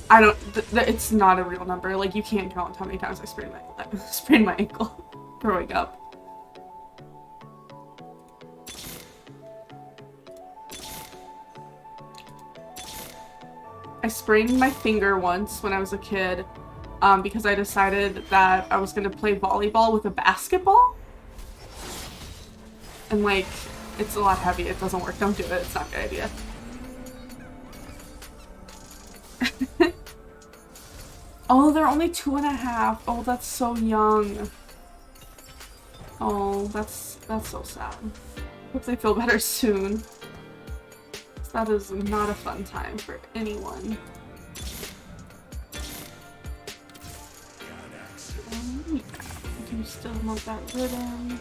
I don't, it's not a real number. Like, you can't count how many times I sprained my ankle growing up. I sprained my finger once when I was a kid because I decided that I was going to play volleyball with a basketball. And like, it's a lot heavy. It doesn't work. Don't do it. It's not a good idea. Oh, they're only 2.5. Oh, that's so young. Oh, that's so sad. Hope they feel better soon. That is not a fun time for anyone. Yeah, I can still want that rhythm.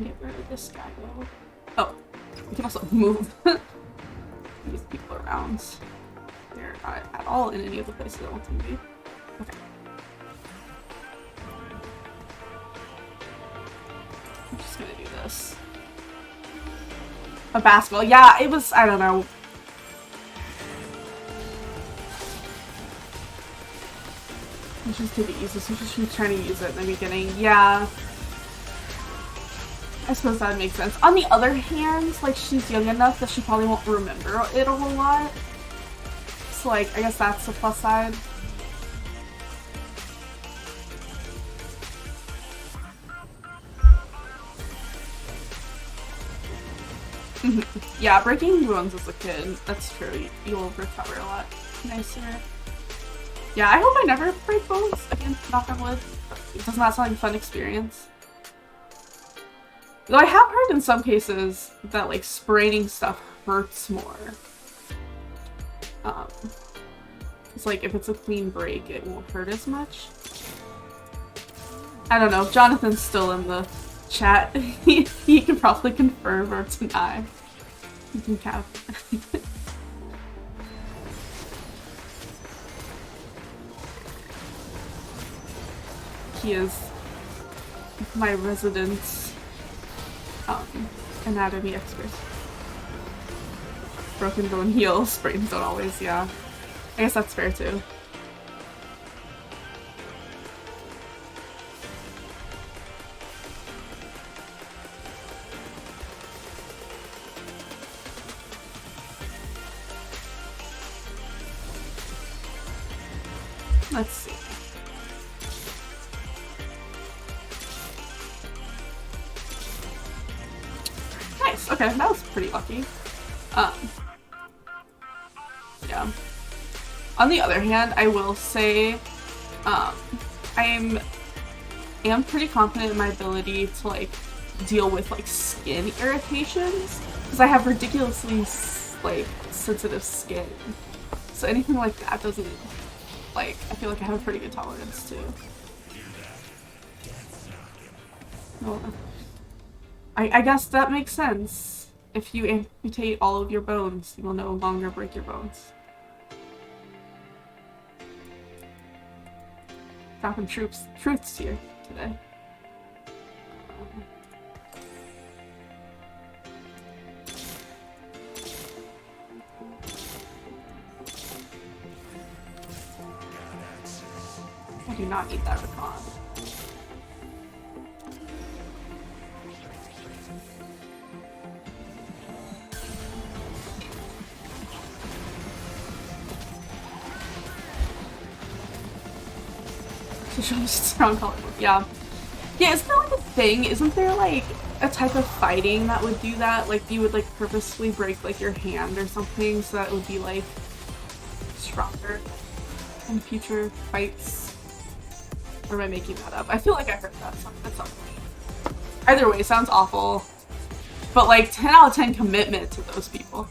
Get rid of this guy though. Oh, we can also move these people around. They're not at all in any of the places I want them to be. Okay. I'm just gonna do this. A basketball. Yeah, it was, I don't know. Let's just take it easy. So she was trying to use it in the beginning. Yeah. I suppose that makes sense. On the other hand, like, she's young enough that she probably won't remember it a whole lot. So, like, I guess that's the plus side. Yeah, breaking bones as a kid, that's true. You'll recover a lot nicer. Yeah, I hope I never break bones. Again, knock on wood. It does not sound like a fun experience. Though I have heard in some cases that, like, spraining stuff hurts more. It's like, if it's a clean break, it won't hurt as much. I don't know. If Jonathan's still in the chat, he can probably confirm or deny. He can cap. He is my resident anatomy expert. Broken bone heals, sprains don't always, yeah. I guess that's fair too. Let's see. Nice, okay, that was pretty lucky. Yeah. On the other hand, I will say, I am pretty confident in my ability to, like, deal with, like, skin irritations, because I have ridiculously, like, sensitive skin. So anything like that doesn't, like, I feel like I have a pretty good tolerance too. Well, I guess that makes sense. If you amputate all of your bones, you will no longer break your bones. Dropping truths here today. I do not need that recon. Strong color. Yeah. Yeah, isn't that like a thing? Isn't there like a type of fighting that would do that? Like you would like purposely break like your hand or something so that it would be like stronger in future fights? Or am I making that up? I feel like I heard that at some point. Either way, sounds awful. But like 10 out of 10 commitment to those people.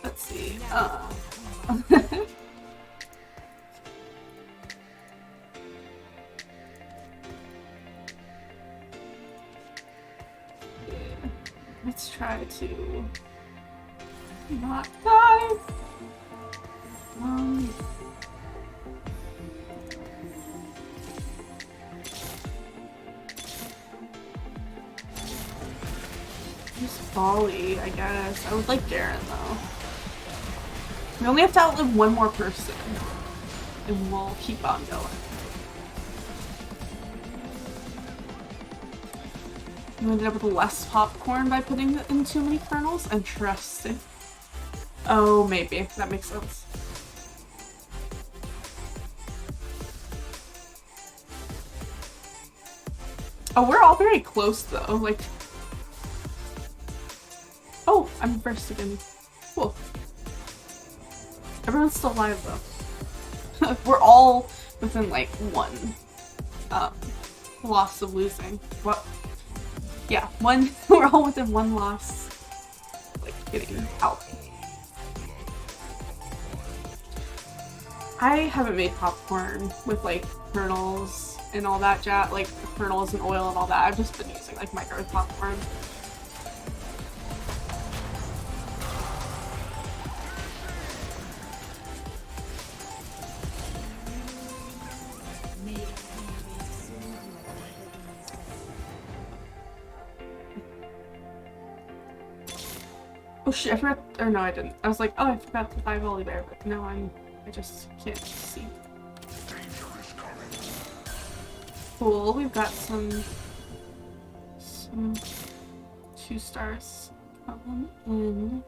Let's see. Let's try to not die. Just Bolly, I guess. I would like Garen though. We only have to outlive one more person, and we'll keep on going. You ended up with less popcorn by putting in too many kernels? Interesting. Oh, maybe. That makes sense. Oh, we're all very close though. Like, oh, I'm first again. Cool. Everyone's still alive though. We're all within like one loss of losing. What? Yeah, one. We're all within one loss, like getting out. I haven't made popcorn with like kernels and all that jazz, like kernels and oil and all that. I've just been using like microwave popcorn. Oh shit, I forgot, or no I didn't. I was like, oh I forgot to buy Volley Bear, but now I just can't see. Cool. We've got some 2 stars coming in.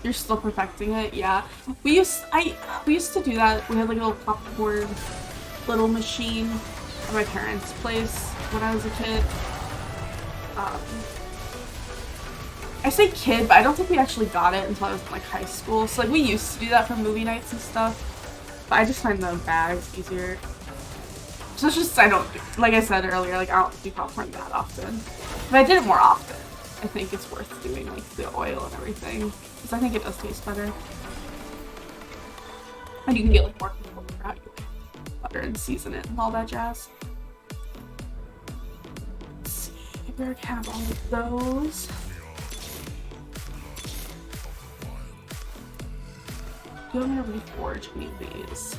You're still perfecting it, yeah. We used to do that. We had like a little popcorn little machine at my parents' place when I was a kid. I say kid, but I don't think we actually got it until I was in like high school. So like we used to do that for movie nights and stuff. But I just find the bags easier. So it's just I don't like I said earlier, like I don't do popcorn that often. If I did it more often, I think it's worth doing like the oil and everything. Because I think it does taste better. And you can get like more control over how you butter and season it and all that jazz. Let's see, we already have all of those. Do you want me to reforge any of these?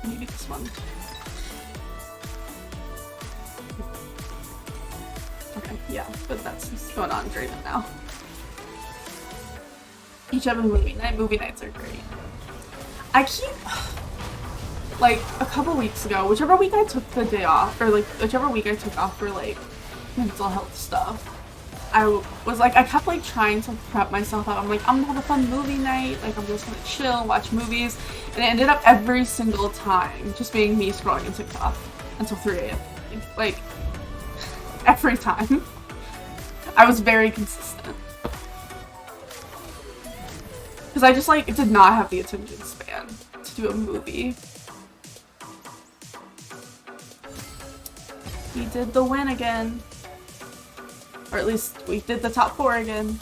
Maybe this one. Okay, yeah, but that's going on Draven now. Each have a movie night. Movie nights are great. I keep, like, a couple weeks ago, whichever week I took the day off, or like, whichever week I took off for like mental health stuff, I was like, I kept like trying to prep myself up. I'm like, I'm gonna have a fun movie night. Like, I'm just gonna chill, watch movies. And it ended up every single time just being me scrolling in TikTok until 3 a.m. Like, every time. I was very consistent. Because I just like did not have the attention span to do a movie. We did the win again. Or at least we did the top 4 again.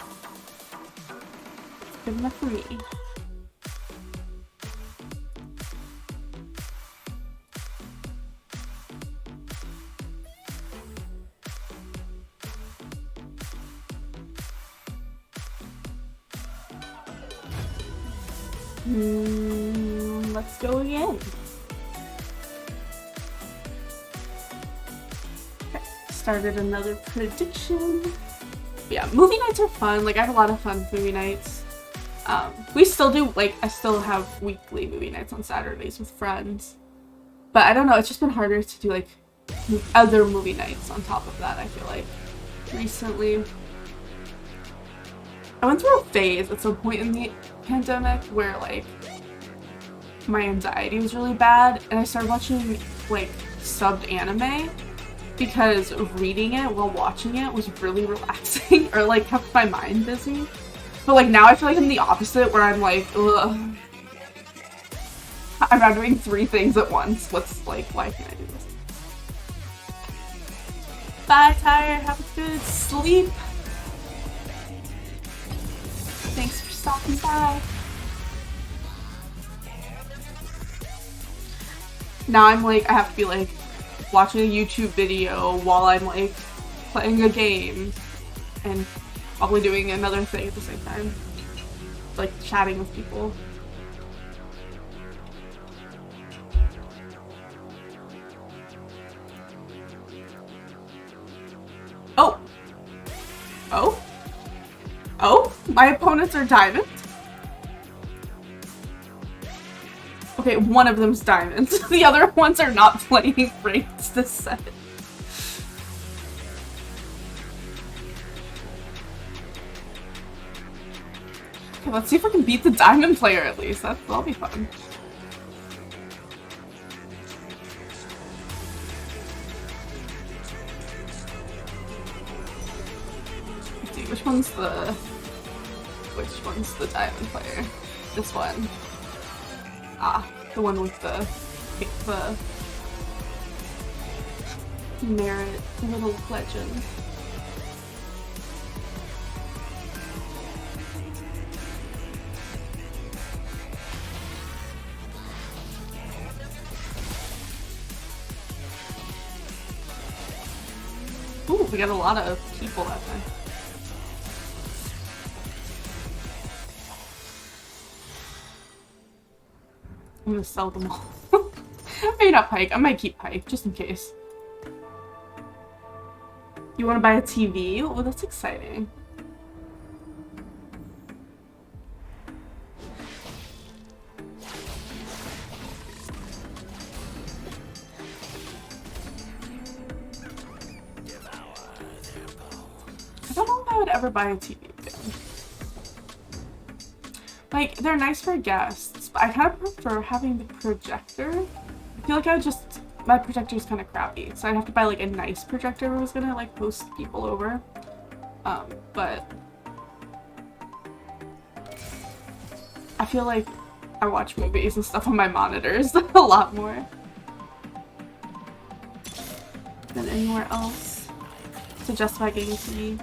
Good enough for me. Let's go again. Okay, started another prediction. Yeah, movie nights are fun. Like, I have a lot of fun movie nights. We still do, like, I still have weekly movie nights on Saturdays with friends. But I don't know, it's just been harder to do, like, other movie nights on top of that, I feel like, recently. I went through a phase at some point in the pandemic where, like, my anxiety was really bad, and I started watching, like, subbed anime because reading it while watching it was really relaxing, or, like, kept my mind busy. But, like, now I feel like I'm the opposite, where I'm like, ugh. I'm not doing 3 things at once. What's, like, why can't I do this? Bye, Tyre. Have a good sleep. Thanks for stopping by. Now I'm like, I have to be like watching a YouTube video while I'm like playing a game and probably doing another thing at the same time. Like chatting with people. Oh! Oh? Oh? My opponents are diamond? Okay, one of them's diamonds. The other ones are not playing ranked this set. Okay, let's see if I can beat the diamond player at least. That'll be fun. Let's see, which one's the diamond player? This one. Ah, the one with the merit little legend. Ooh, we got a lot of people that time. I'm gonna sell them all. Maybe not Pike. I might keep Pike, just in case. You want to buy a TV? Oh, that's exciting. I don't know if I would ever buy a TV again. Like, they're nice for guests, but I kind of prefer having the projector. I feel like I would just... My projector is kind of crappy, so I'd have to buy, like, a nice projector if I was gonna, like, host people over. But... I feel like I watch movies and stuff on my monitors a lot more than anywhere else to justify getting a TV.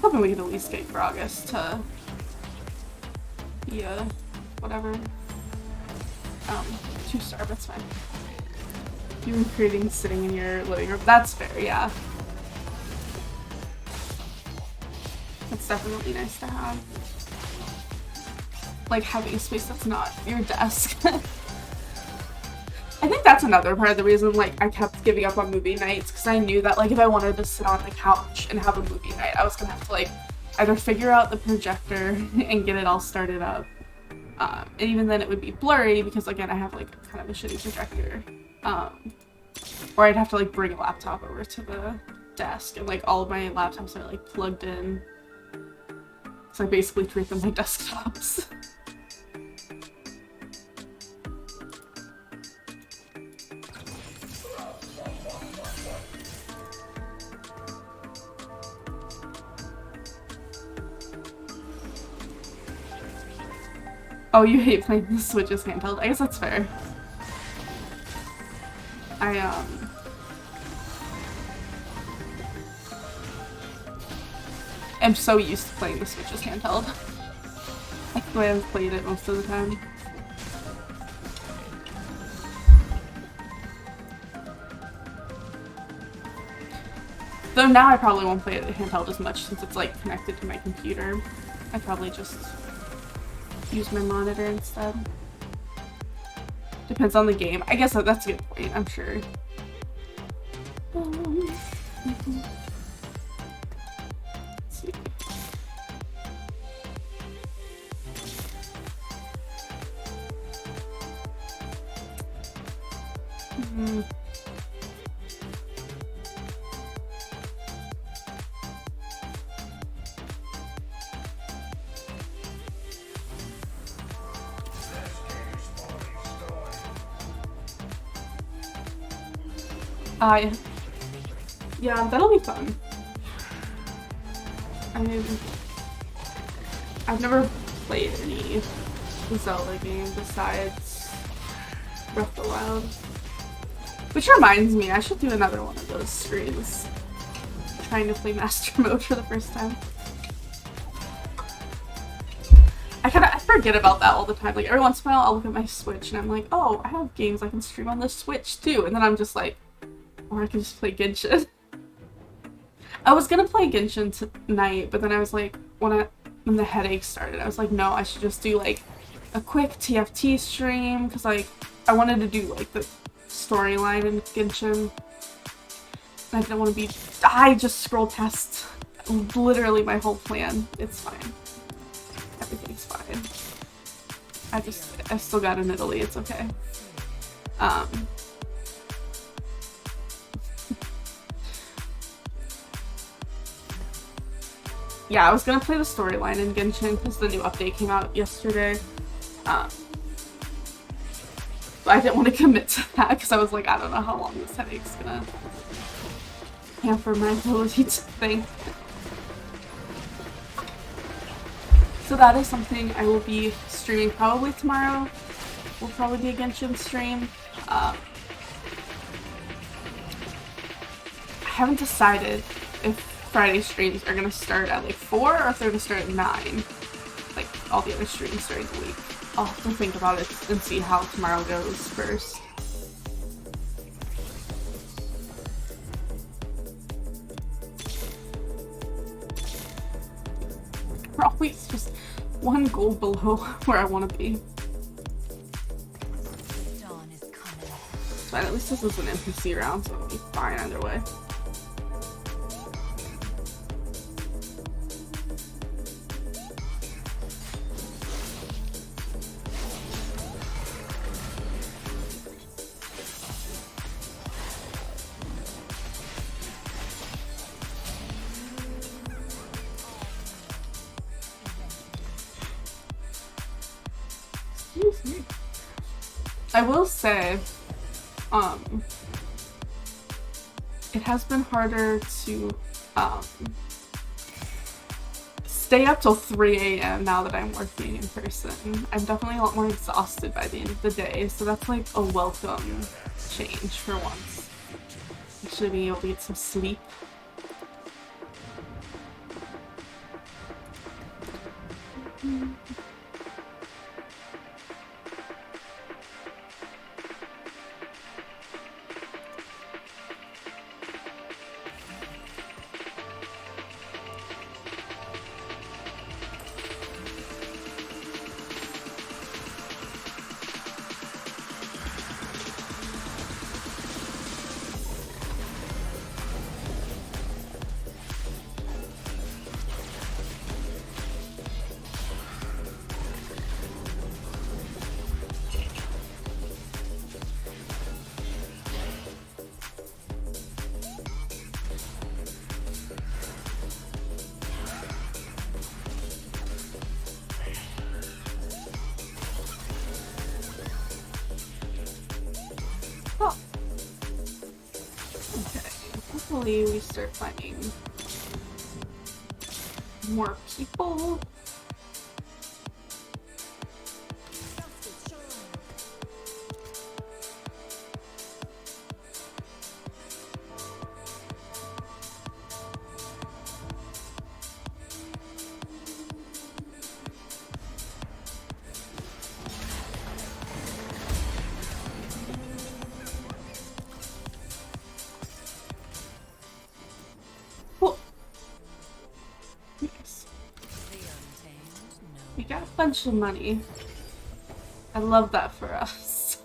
Hoping we can at least get Gragas to be a whatever. 2-star, that's fine. You've been creating sitting in your living room. That's fair, yeah. That's definitely nice to have. Like having a space that's not your desk. I think that's another part of the reason like I kept giving up on movie nights, because I knew that like if I wanted to sit on the couch and have a movie night, I was gonna have to like either figure out the projector and get it all started up. And even then it would be blurry because again I have like kind of a shitty projector. Or I'd have to like bring a laptop over to the desk, and like all of my laptops are like plugged in. So I basically treat them like desktops. Oh, you hate playing the Switch's handheld? I guess that's fair. I'm so used to playing the Switch's handheld. That's the way I've played it most of the time. Though now I probably won't play it handheld as much since it's like connected to my computer. I probably just use my monitor instead. Depends on the game. I guess that's a good point, I'm sure. Let's see. Yeah, that'll be fun. I mean, I've never played any Zelda game besides Breath of the Wild. Which reminds me, I should do another one of those streams. Trying to play Master Mode for the first time. I forget about that all the time. Like, every once in a while, I'll look at my Switch and I'm like, oh, I have games I can stream on the Switch too. And then I'm just like, or I can just play Genshin. I was gonna play Genshin tonight, but then I was like, when the headache started, I was like, no, I should just do like a quick TFT stream, because like I wanted to do like the storyline in Genshin. I didn't want to be. I just scroll past literally my whole plan. It's fine. Everything's fine. I still got in Italy. It's okay. Yeah, I was gonna play the storyline in Genshin because the new update came out yesterday. But I didn't want to commit to that because I was like, I don't know how long this headache's gonna hamper my ability to think. So that is something I will be streaming probably tomorrow. Will probably be a Genshin stream. I haven't decided if Friday streams are gonna start at like 4 or if they're gonna start at 9. Like all the other streams during the week. I'll have to think about it and see how tomorrow goes first. We're always just one goal below where I want to be. It's fine. At least this is an NPC round, so it'll be fine either way. Excuse me. I will say, it has been harder to stay up till 3 a.m. now that I'm working in person. I'm definitely a lot more exhausted by the end of the day, so that's like a welcome change for once. Actually being able to get some sleep. Hopefully we start finding more people. Bunch of money. I love that for us.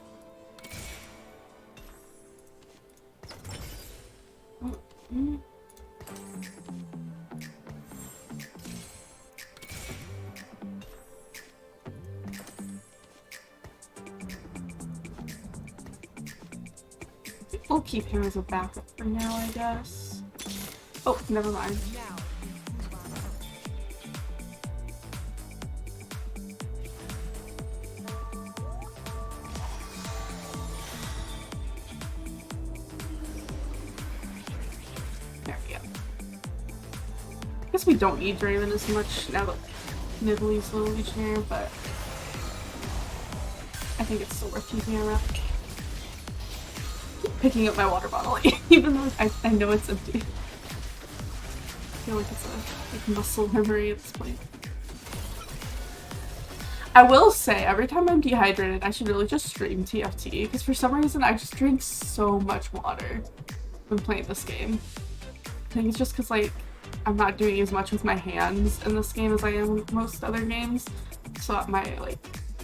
We'll keep him as a backup for now, I guess. Oh, never mind. We don't need Draven as much now that Nibbley's low legionnaire, but I think it's still worth keeping around. Picking up my water bottle, even though I know it's empty. I feel like it's a like, muscle memory at this point. I will say, every time I'm dehydrated, I should really just stream TFT, because for some reason I just drink so much water when playing this game. I think it's just because, like, I'm not doing as much with my hands in this game as I am in most other games, so I'm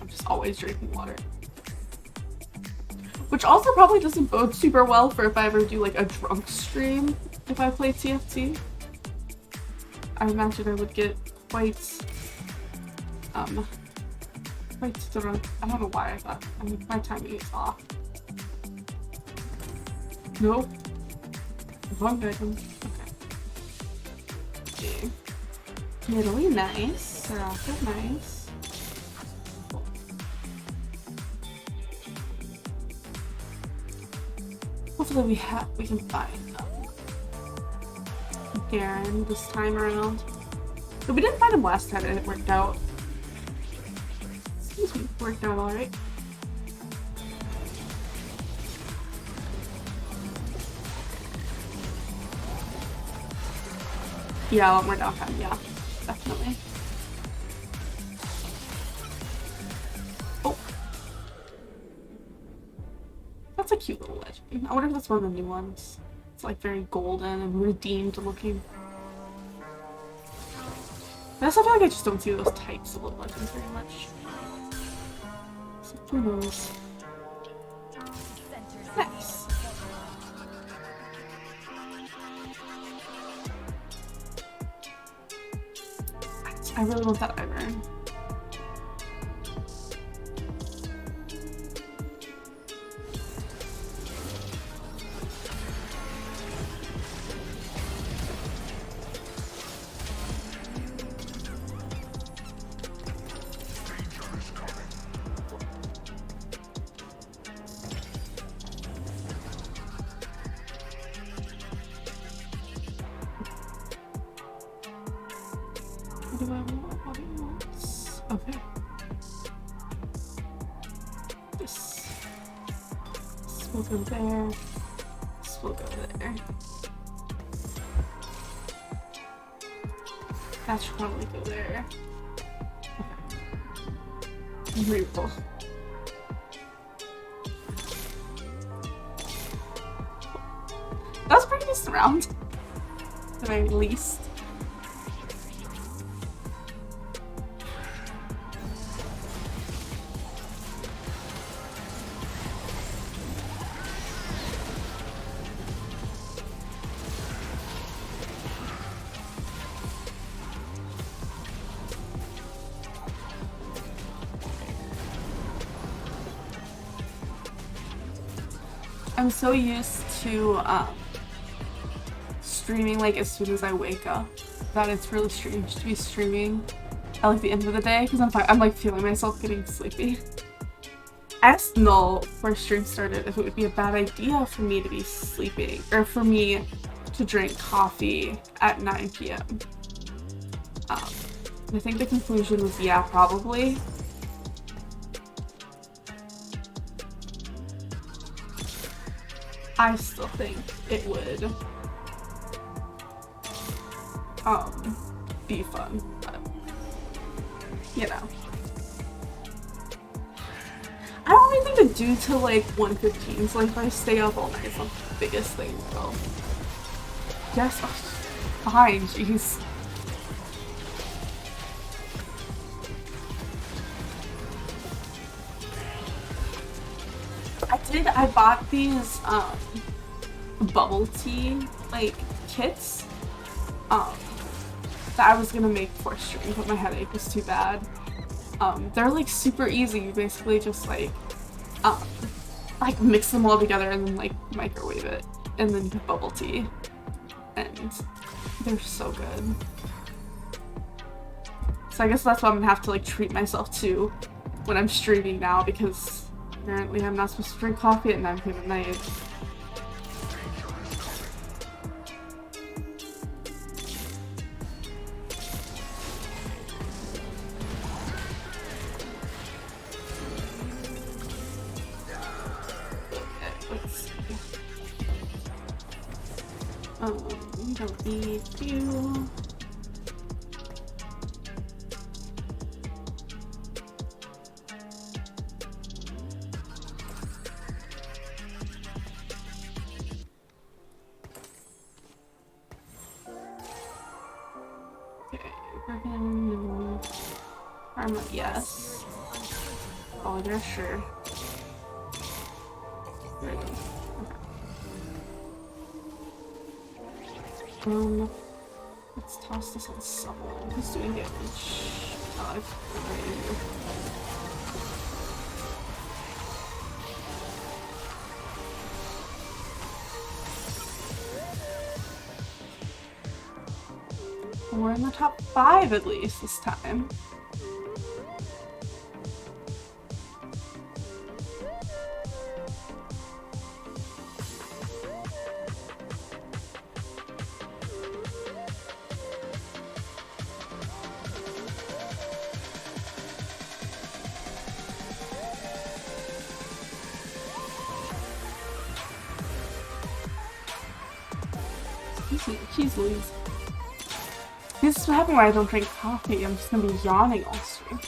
just always drinking water. Which also probably doesn't bode super well for if I ever do like a drunk stream if I play TFT. I imagine I would get quite drunk. I don't know why I thought, my timing is off. Nope. Wrong item. Really nice. Rocket, nice. Hopefully we can find Garen this time around. But we didn't find him last time and it worked out. Seems we worked out alright. Yeah, a lot more downtime, yeah. Definitely. Oh. That's a cute little legend. I wonder if that's one of the new ones. It's like very golden and redeemed looking. I also feel like I just don't see those types of little legends very much. So who knows? Nice. I really want that iron. What do I want? What do I want? Okay. This will go there. This will go there. That should probably go there. Okay. Beautiful. That was pretty decent round. At the very least. I'm so used to streaming like as soon as I wake up that it's really strange to be streaming at like the end of the day because I'm like feeling myself getting sleepy. I asked Null before stream started if it would be a bad idea for me to be sleeping or for me to drink coffee at 9 p.m. I think the conclusion was yeah, probably. I still think it would be fun, but you know. I don't have anything to do till like 1:15, so like if I stay up all night, it's not the biggest thing though. Yes, oh, fine, jeez. I bought these bubble tea like kits that I was gonna make before stream, but my headache was too bad. They're like super easy. You basically just like mix them all together and then like microwave it and then get bubble tea, and they're so good. So I guess that's what I'm gonna have to like treat myself to when I'm streaming now, because apparently I'm not supposed to drink coffee at 9 p.m. at night. Okay, let's see. We don't need you. Yes. Oh, they're sure. Okay. Let's toss this on someone who's doing damage. Oh, I've We're in the top 5 at least this time. Jeez Louise. This is what happens when I don't drink coffee. I'm just gonna be yawning all stream.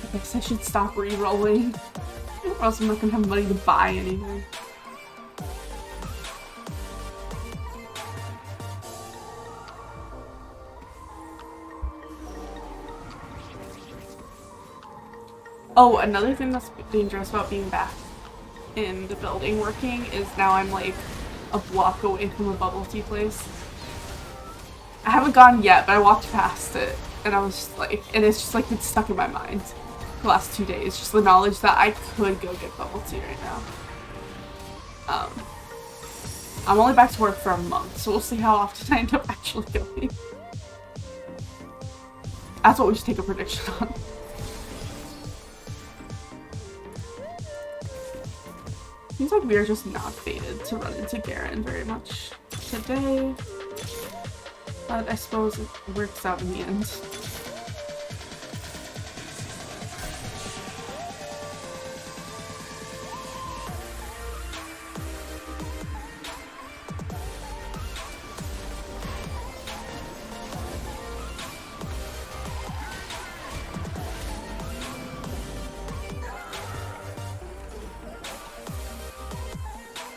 I guess I should stop re-rolling, or else I'm not gonna have money to buy anything. Oh, another thing that's dangerous about being back in the building working is now I'm like a block away from a bubble tea place. I haven't gone yet, but I walked past it and I was just like, and it's just like been stuck in my mind the last 2 days. Just the knowledge that I could go get bubble tea right now. I'm only back to work for a month, so we'll see how often I end up actually going. That's what we should take a prediction on. Seems like we are just not fated to run into Garen very much today. But I suppose it works out in the end.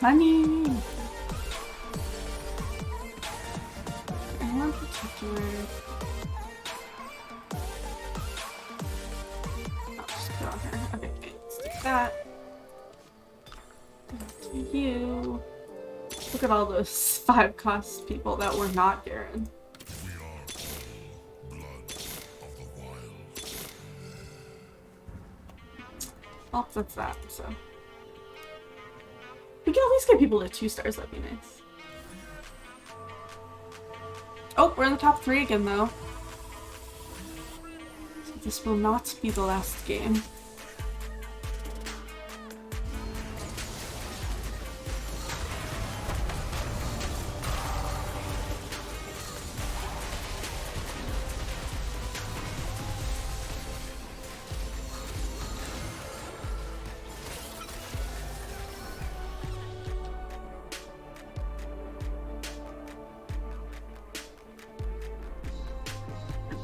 Money! Anyone particular? I'll just put on her. Okay, let's do that. To you. Look at all those 5 cost people that were not Garen. Well, that's that, so. We can at least get people to 2 stars, that'd be nice. Oh, we're in the top 3 again, though. So this will not be the last game.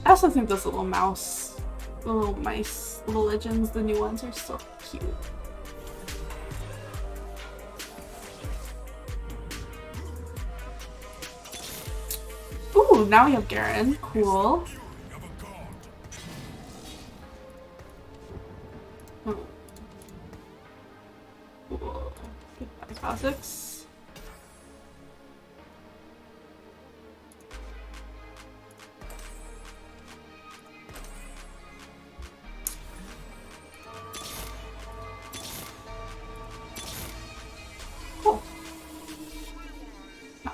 I also think those little mouse, the little mice, little legends, the new ones are so cute. Ooh, now we have Garen. Cool. Oh. Cool. Goodbye, classics.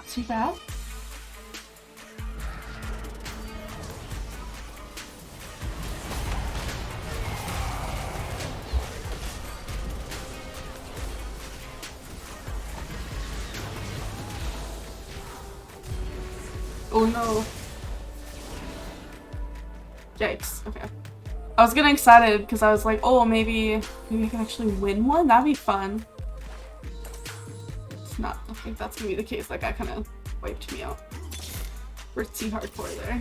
Too bad. Oh no. Yikes. Okay. I was getting excited because I was like, oh, maybe I can actually win one? That'd be fun. Not. I think that's gonna be the case. That guy kind of wiped me out. Pretty hardcore there.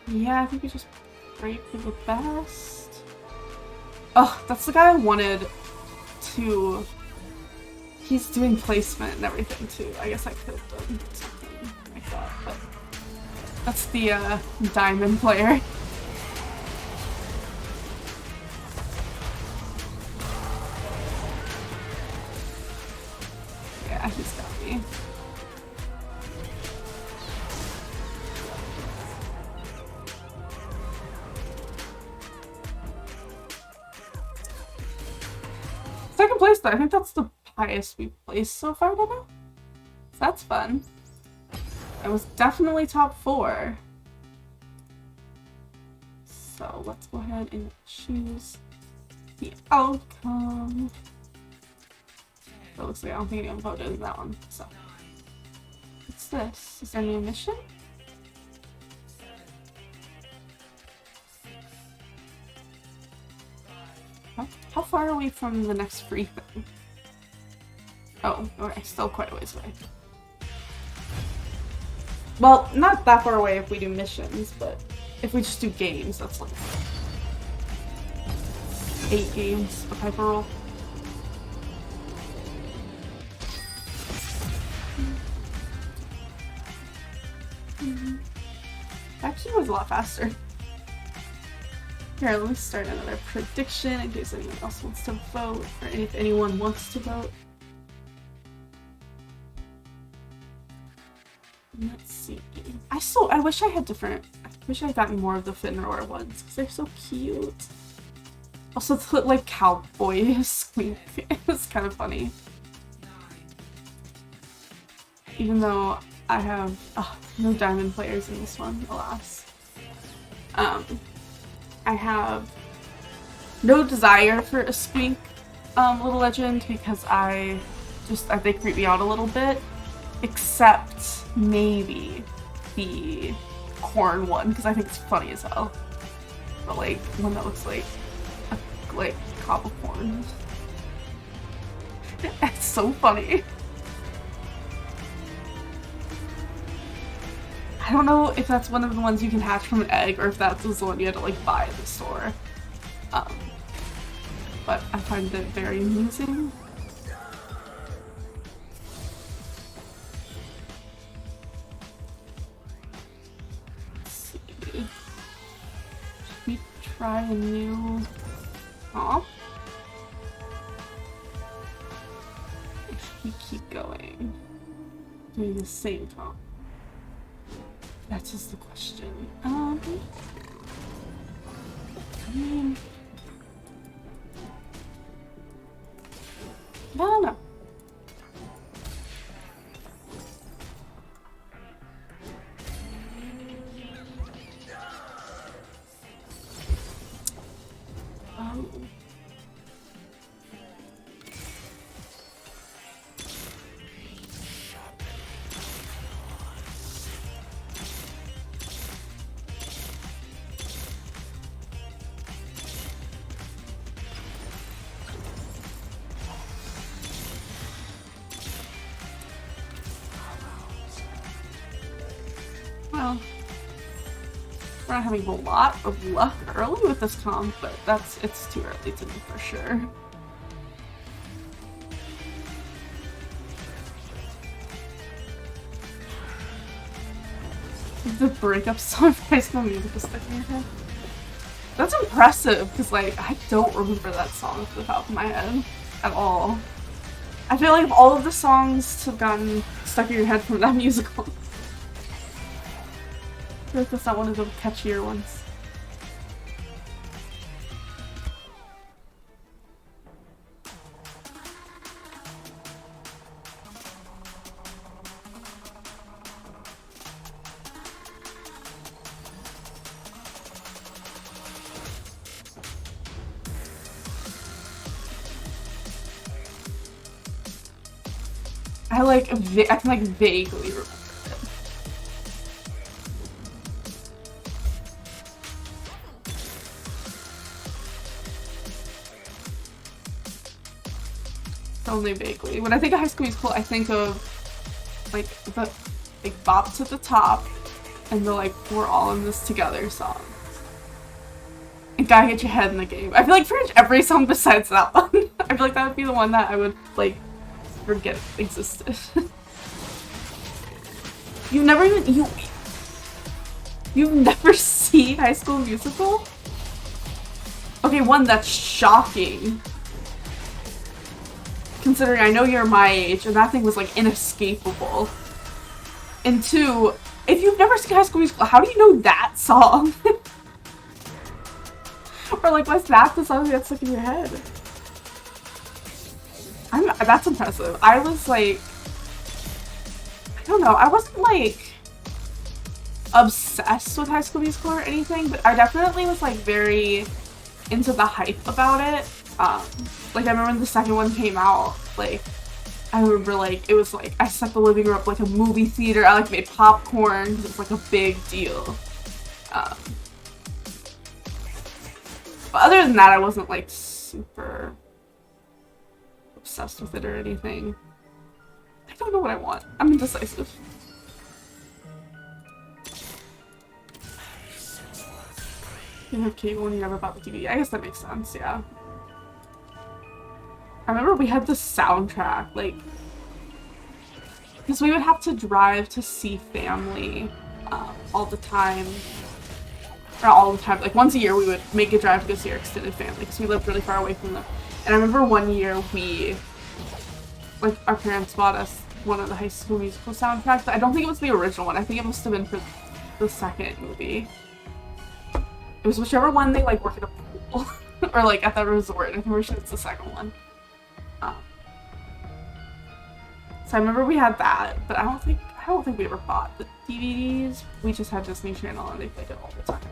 Yeah, I think we just break for the best. Oh, that's the guy I wanted to. He's doing placement and everything too. I guess I could have done something like that, but that's the diamond player. Yeah, he's got me. Second place though, I think that's the highest we've placed so far, don't know? So that's fun. I was definitely top 4. So let's go ahead and choose the outcome. It looks like I don't think anyone voted in that one. So what's this? Is there a new mission? How far are we from the next free thing? Oh, okay, still quite a ways away. Well, not that far away if we do missions, but if we just do games, that's like 8 games of Hyper Roll. That key was a lot faster. Here, let me start another prediction in case anyone else wants to vote, or if anyone wants to vote. Let's see. I wish I had different. I wish I had gotten more of the Finroar ones because they're so cute. Also, the like cowboy squeak is kind of funny. Even though I have no diamond players in this one, alas. I have no desire for a squeak little legend because they creep me out a little bit. Except maybe the corn one, because I think it's funny as hell. But like one that looks like a cob of corn. It's so funny. I don't know if that's one of the ones you can hatch from an egg or if that's the one you had to like buy at the store. But I find it very amusing. We try a new... Aw. If we keep going, doing the same talk. That's just the question. I mean... I don't know. Well, we're not having a lot of luck early with this comp, but it's too early to know for sure. The breakup song of High School Musical stuck in your head. That's impressive, because like, I don't remember that song off the top of my head at all. I feel like all of the songs have gotten stuck in your head from that musical. I feel like that's not one of the catchier ones. I can like vaguely remember. Only vaguely. When I think of High School Musical, I think of like the bops at the top and the like we're all in this together song. And Gotta Get Your Head in the Game. I feel like pretty much every song besides that one. I feel like that would be the one that I would like forget existed. You've never seen High School Musical? Okay, one, that's shocking. Considering I know you're my age, and that thing was, like, inescapable. And two, if you've never seen High School Musical, how do you know that song? Or, like, what's that the song that's stuck in your head? That's impressive. I was, like... I don't know, I wasn't, like, obsessed with High School Musical or anything, but I definitely was, like, very into the hype about it. Like, I remember when the second one came out, like, I remember, like, it was, like, I set the living room up like a movie theater. I, like, made popcorn because it was, like, a big deal. But other than that, I wasn't, like, super obsessed with it or anything. I don't know what I want. I'm indecisive. You have cable and you never bought the TV. I guess that makes sense, yeah. I remember we had the soundtrack, like, because we would have to drive to see family all the time. Not all the time, like once a year we would make a drive to go see our extended family because we lived really far away from them. And I remember one year our parents bought us one of the High School Musical soundtracks. I don't think it was the original one. I think it must have been for the second movie. It was whichever one they like work at a pool or like at the resort. I'm pretty sure it's the second one. So I remember we had that, but I don't think we ever bought the DVDs. We just had Disney Channel and they played it all the time.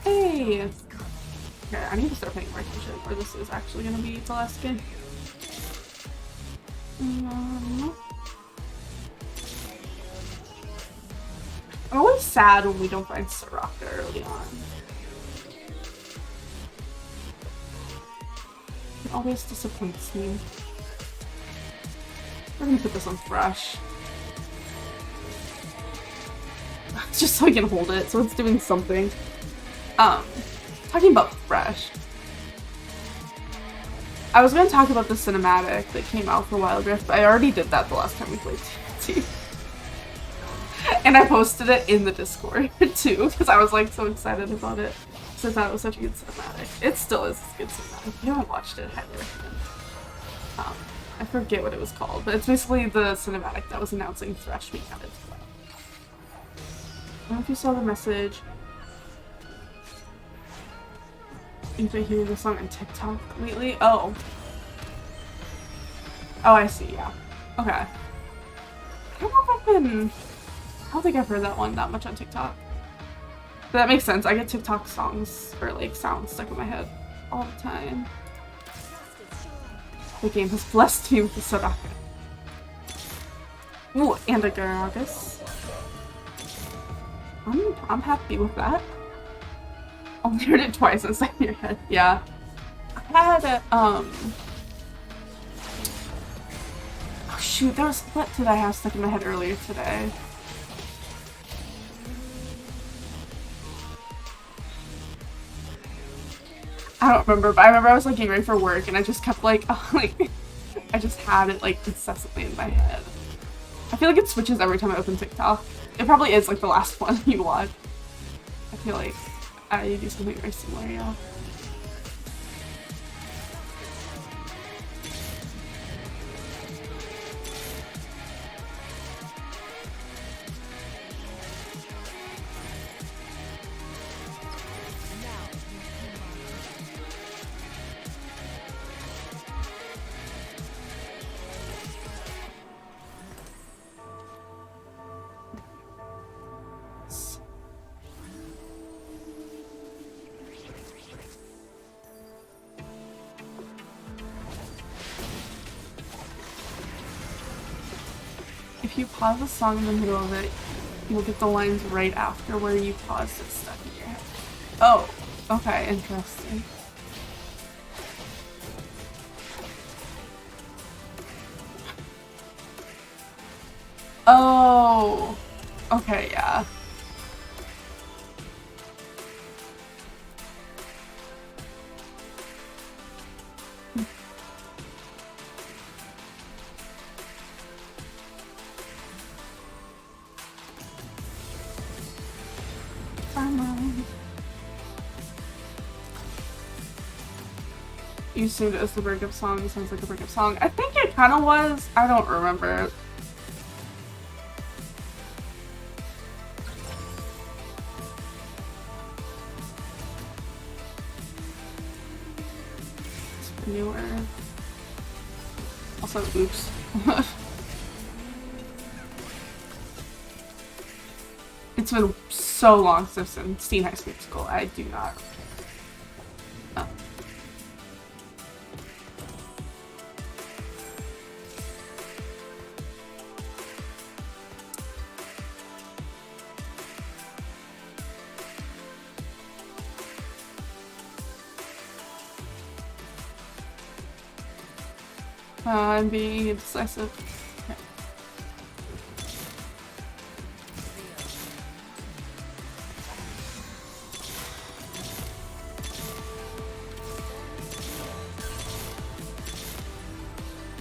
Hey! Okay, I need to start paying more attention or this is actually gonna be the last game. I'm always sad when we don't find Soraka early on. It always disappoints me. We're gonna put this on fresh. Just so I can hold it, so it's doing something. Talking about fresh. I was gonna talk about the cinematic that came out for Wild Rift, but I already did that the last time we played TNT. And I posted it in the Discord too, because I was like so excited about it. So I thought it was such a good cinematic. It still is a good cinematic. If you haven't watched it, I highly recommend. I forget what it was called, but it's basically the cinematic that was announcing Thresh being added to that. I don't know if you saw the message. You've been hearing the song on TikTok lately? Oh. Oh, I see, yeah. Okay. I don't know if I don't think I've heard that one that much on TikTok. But that makes sense. I get TikTok songs or like sounds stuck in my head all the time. The game has blessed me with the Soraka. Ooh, and a Garagus. I'm happy with that. Only heard it twice inside your head. Yeah. I had a, oh shoot, what did I have stuck in my head earlier today? I don't remember, but I remember I was like getting ready for work and I just kept like, I just had it like incessantly in my head. I feel like it switches every time I open TikTok. It probably is like the last one you watch. I feel like I do something very similar, yeah. If you pause a song in the middle of it, you'll get the lines right after where you paused it stuck in your head. Oh, okay, interesting. Oh, okay, yeah. You assumed it was the breakup song. It sounds like a breakup song. I think it kind of was. I don't remember. It's newer. Also, oops. It's been so long since I've seen High School Musical. I do not. Oh. I'm being indecisive. Okay.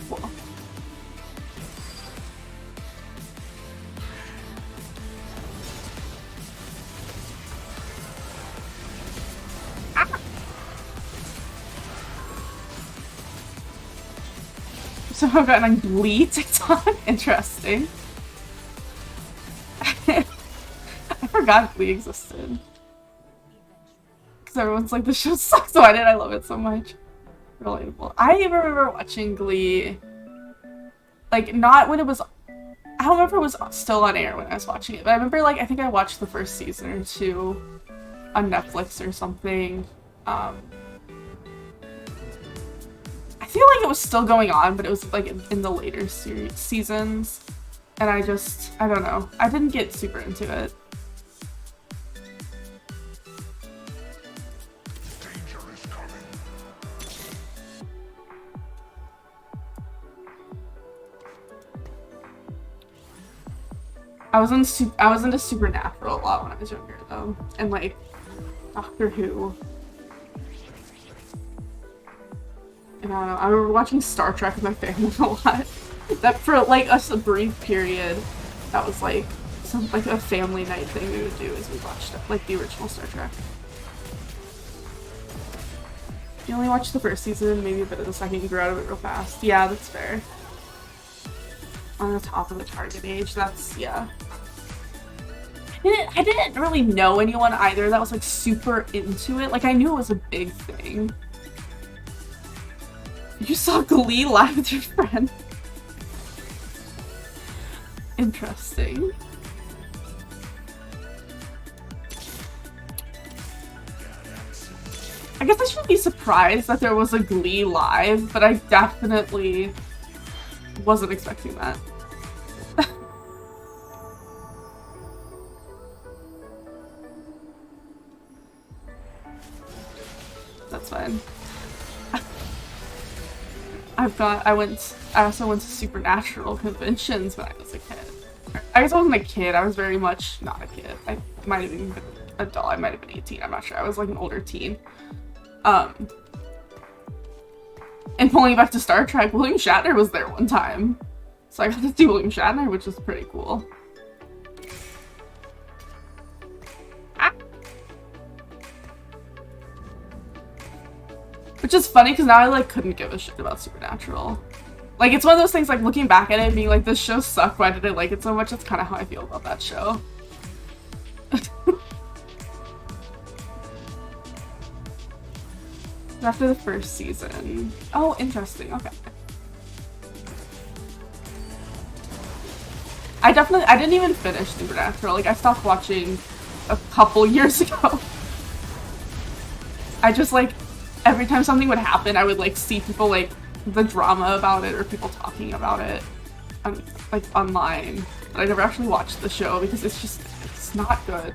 Cool. So I've gotten on Glee TikTok. Interesting. I forgot Glee existed. Because everyone's like, the show sucks. Why did I love it so much? Relatable. I remember watching Glee. Like, not when it was... I don't remember if it was still on air when I was watching it. But I remember, like, I think I watched the first season or two on Netflix or something. I feel like it was still going on, but it was, like, in the later seasons. And I don't know. I didn't get super into it. I was into Supernatural a lot when I was younger, though. And, like, Doctor Who. And I don't know, I remember watching Star Trek with my family a lot. That for, like, us a brief period, that was, like, like a family night thing we would do as we watched, like, the original Star Trek. You only watched the first season, maybe a bit of the second, you grew out of it real fast. Yeah, that's fair. On the top of the target age, that's, yeah. I didn't really know anyone either that was, like, super into it. Like, I knew it was a big thing. You saw Glee live with your friend? Interesting. I guess I shouldn't be surprised that there was a Glee live, but I definitely wasn't expecting that. That's fine. I also went to Supernatural conventions when I was a kid. I guess I wasn't a kid, I was very much not a kid. I might have even been an adult, I might have been 18, I'm not sure. I was like an older teen. And pulling it back to Star Trek, William Shatner was there one time. So I got to see William Shatner, which was pretty cool. Which is funny because now I like couldn't give a shit about Supernatural. Like, it's one of those things, like, looking back at it and being like, this show sucked, why did I like it so much? That's kind of how I feel about that show. After the first season. Oh, interesting, okay. I didn't even finish Supernatural. Like, I stopped watching a couple years ago. I just, like, every time something would happen, I would, like, see people, like, the drama about it or people talking about it, like, online. But I never actually watched the show because it's not good.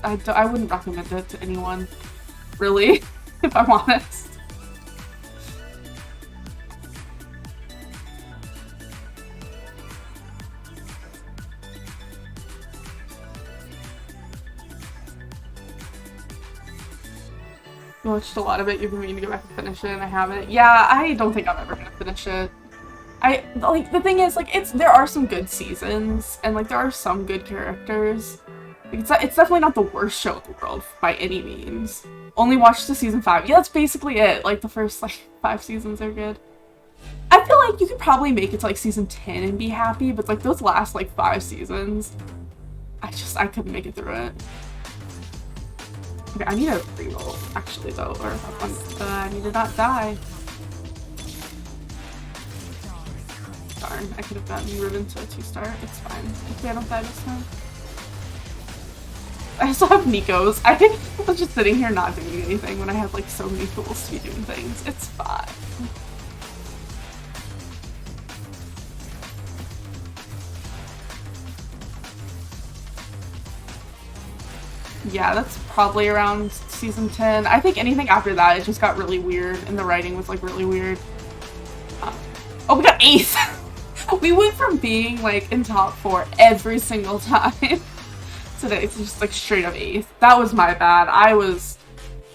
I wouldn't recommend it to anyone, really, if I'm honest. I watched a lot of it. You've been meaning to go back and finish it, and I haven't. Yeah, I don't think I'm ever gonna finish it. Like, the thing is, like, there are some good seasons, and, like, there are some good characters. It's definitely not the worst show in the world, by any means. Only watched to season 5. Yeah, that's basically it. Like, the first, like, 5 seasons are good. I feel like you could probably make it to, like, season 10 and be happy, but, like, those last, like, 5 seasons, I couldn't make it through it. Okay, I need a reroll, actually, though, or I need to not die. Darn, I could have gotten Ruben to a 2-star. It's fine. Hopefully I don't die this time. I still have Nico's. I was just sitting here not doing anything when I have, like, so many tools to be doing things. It's fine. Yeah, that's probably around season 10. I think anything after that, it just got really weird, and the writing was, like, really weird. Oh, we got 8th! We went from being, like, in top 4 every single time today to just, like, straight up 8th. That was my bad. I was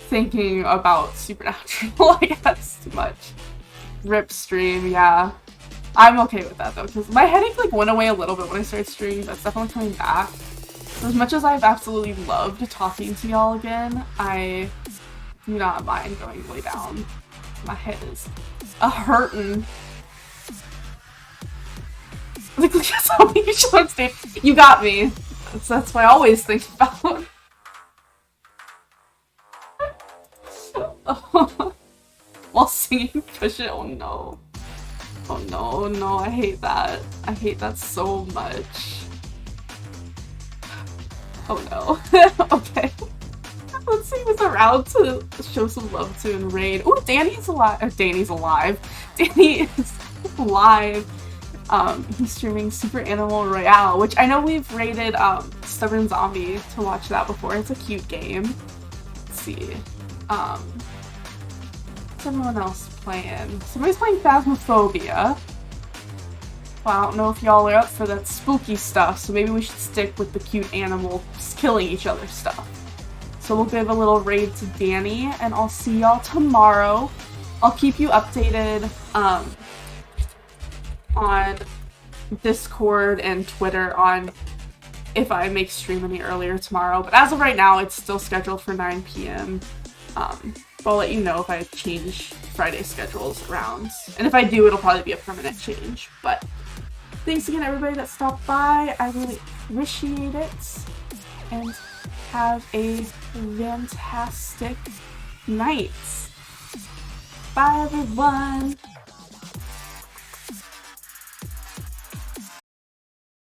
thinking about Supernatural, I guess, too much. Rip stream, yeah. I'm okay with that, though, because my headache, like, went away a little bit when I started streaming. That's definitely coming back. As much as I've absolutely loved talking to y'all again, I do not mind going way down. My head is a hurtin'. Like, zombie short stage. You got me. That's what I always think about. While singing Push It, oh no. Oh no, no, I hate that. I hate that so much. Oh no. Okay. Let's see who's around to show some love to and raid. Oh, Danny's alive. Danny's alive. Danny is live. He's streaming Super Animal Royale, which I know we've rated Stubborn Zombie to watch that before. It's a cute game. Let's see. What's everyone else playing? Somebody's playing Phasmophobia. Well, I don't know if y'all are up for that spooky stuff, so maybe we should stick with the cute animals killing each other stuff. So we'll give a little raid to Danny, and I'll see y'all tomorrow. I'll keep you updated on Discord and Twitter on if I make stream any earlier tomorrow. But as of right now, it's still scheduled for 9 p.m. But I'll let you know if I change Friday schedules around. And if I do, it'll probably be a permanent change. But thanks again, everybody that stopped by. I really appreciate it. And have a fantastic night. Bye, everyone.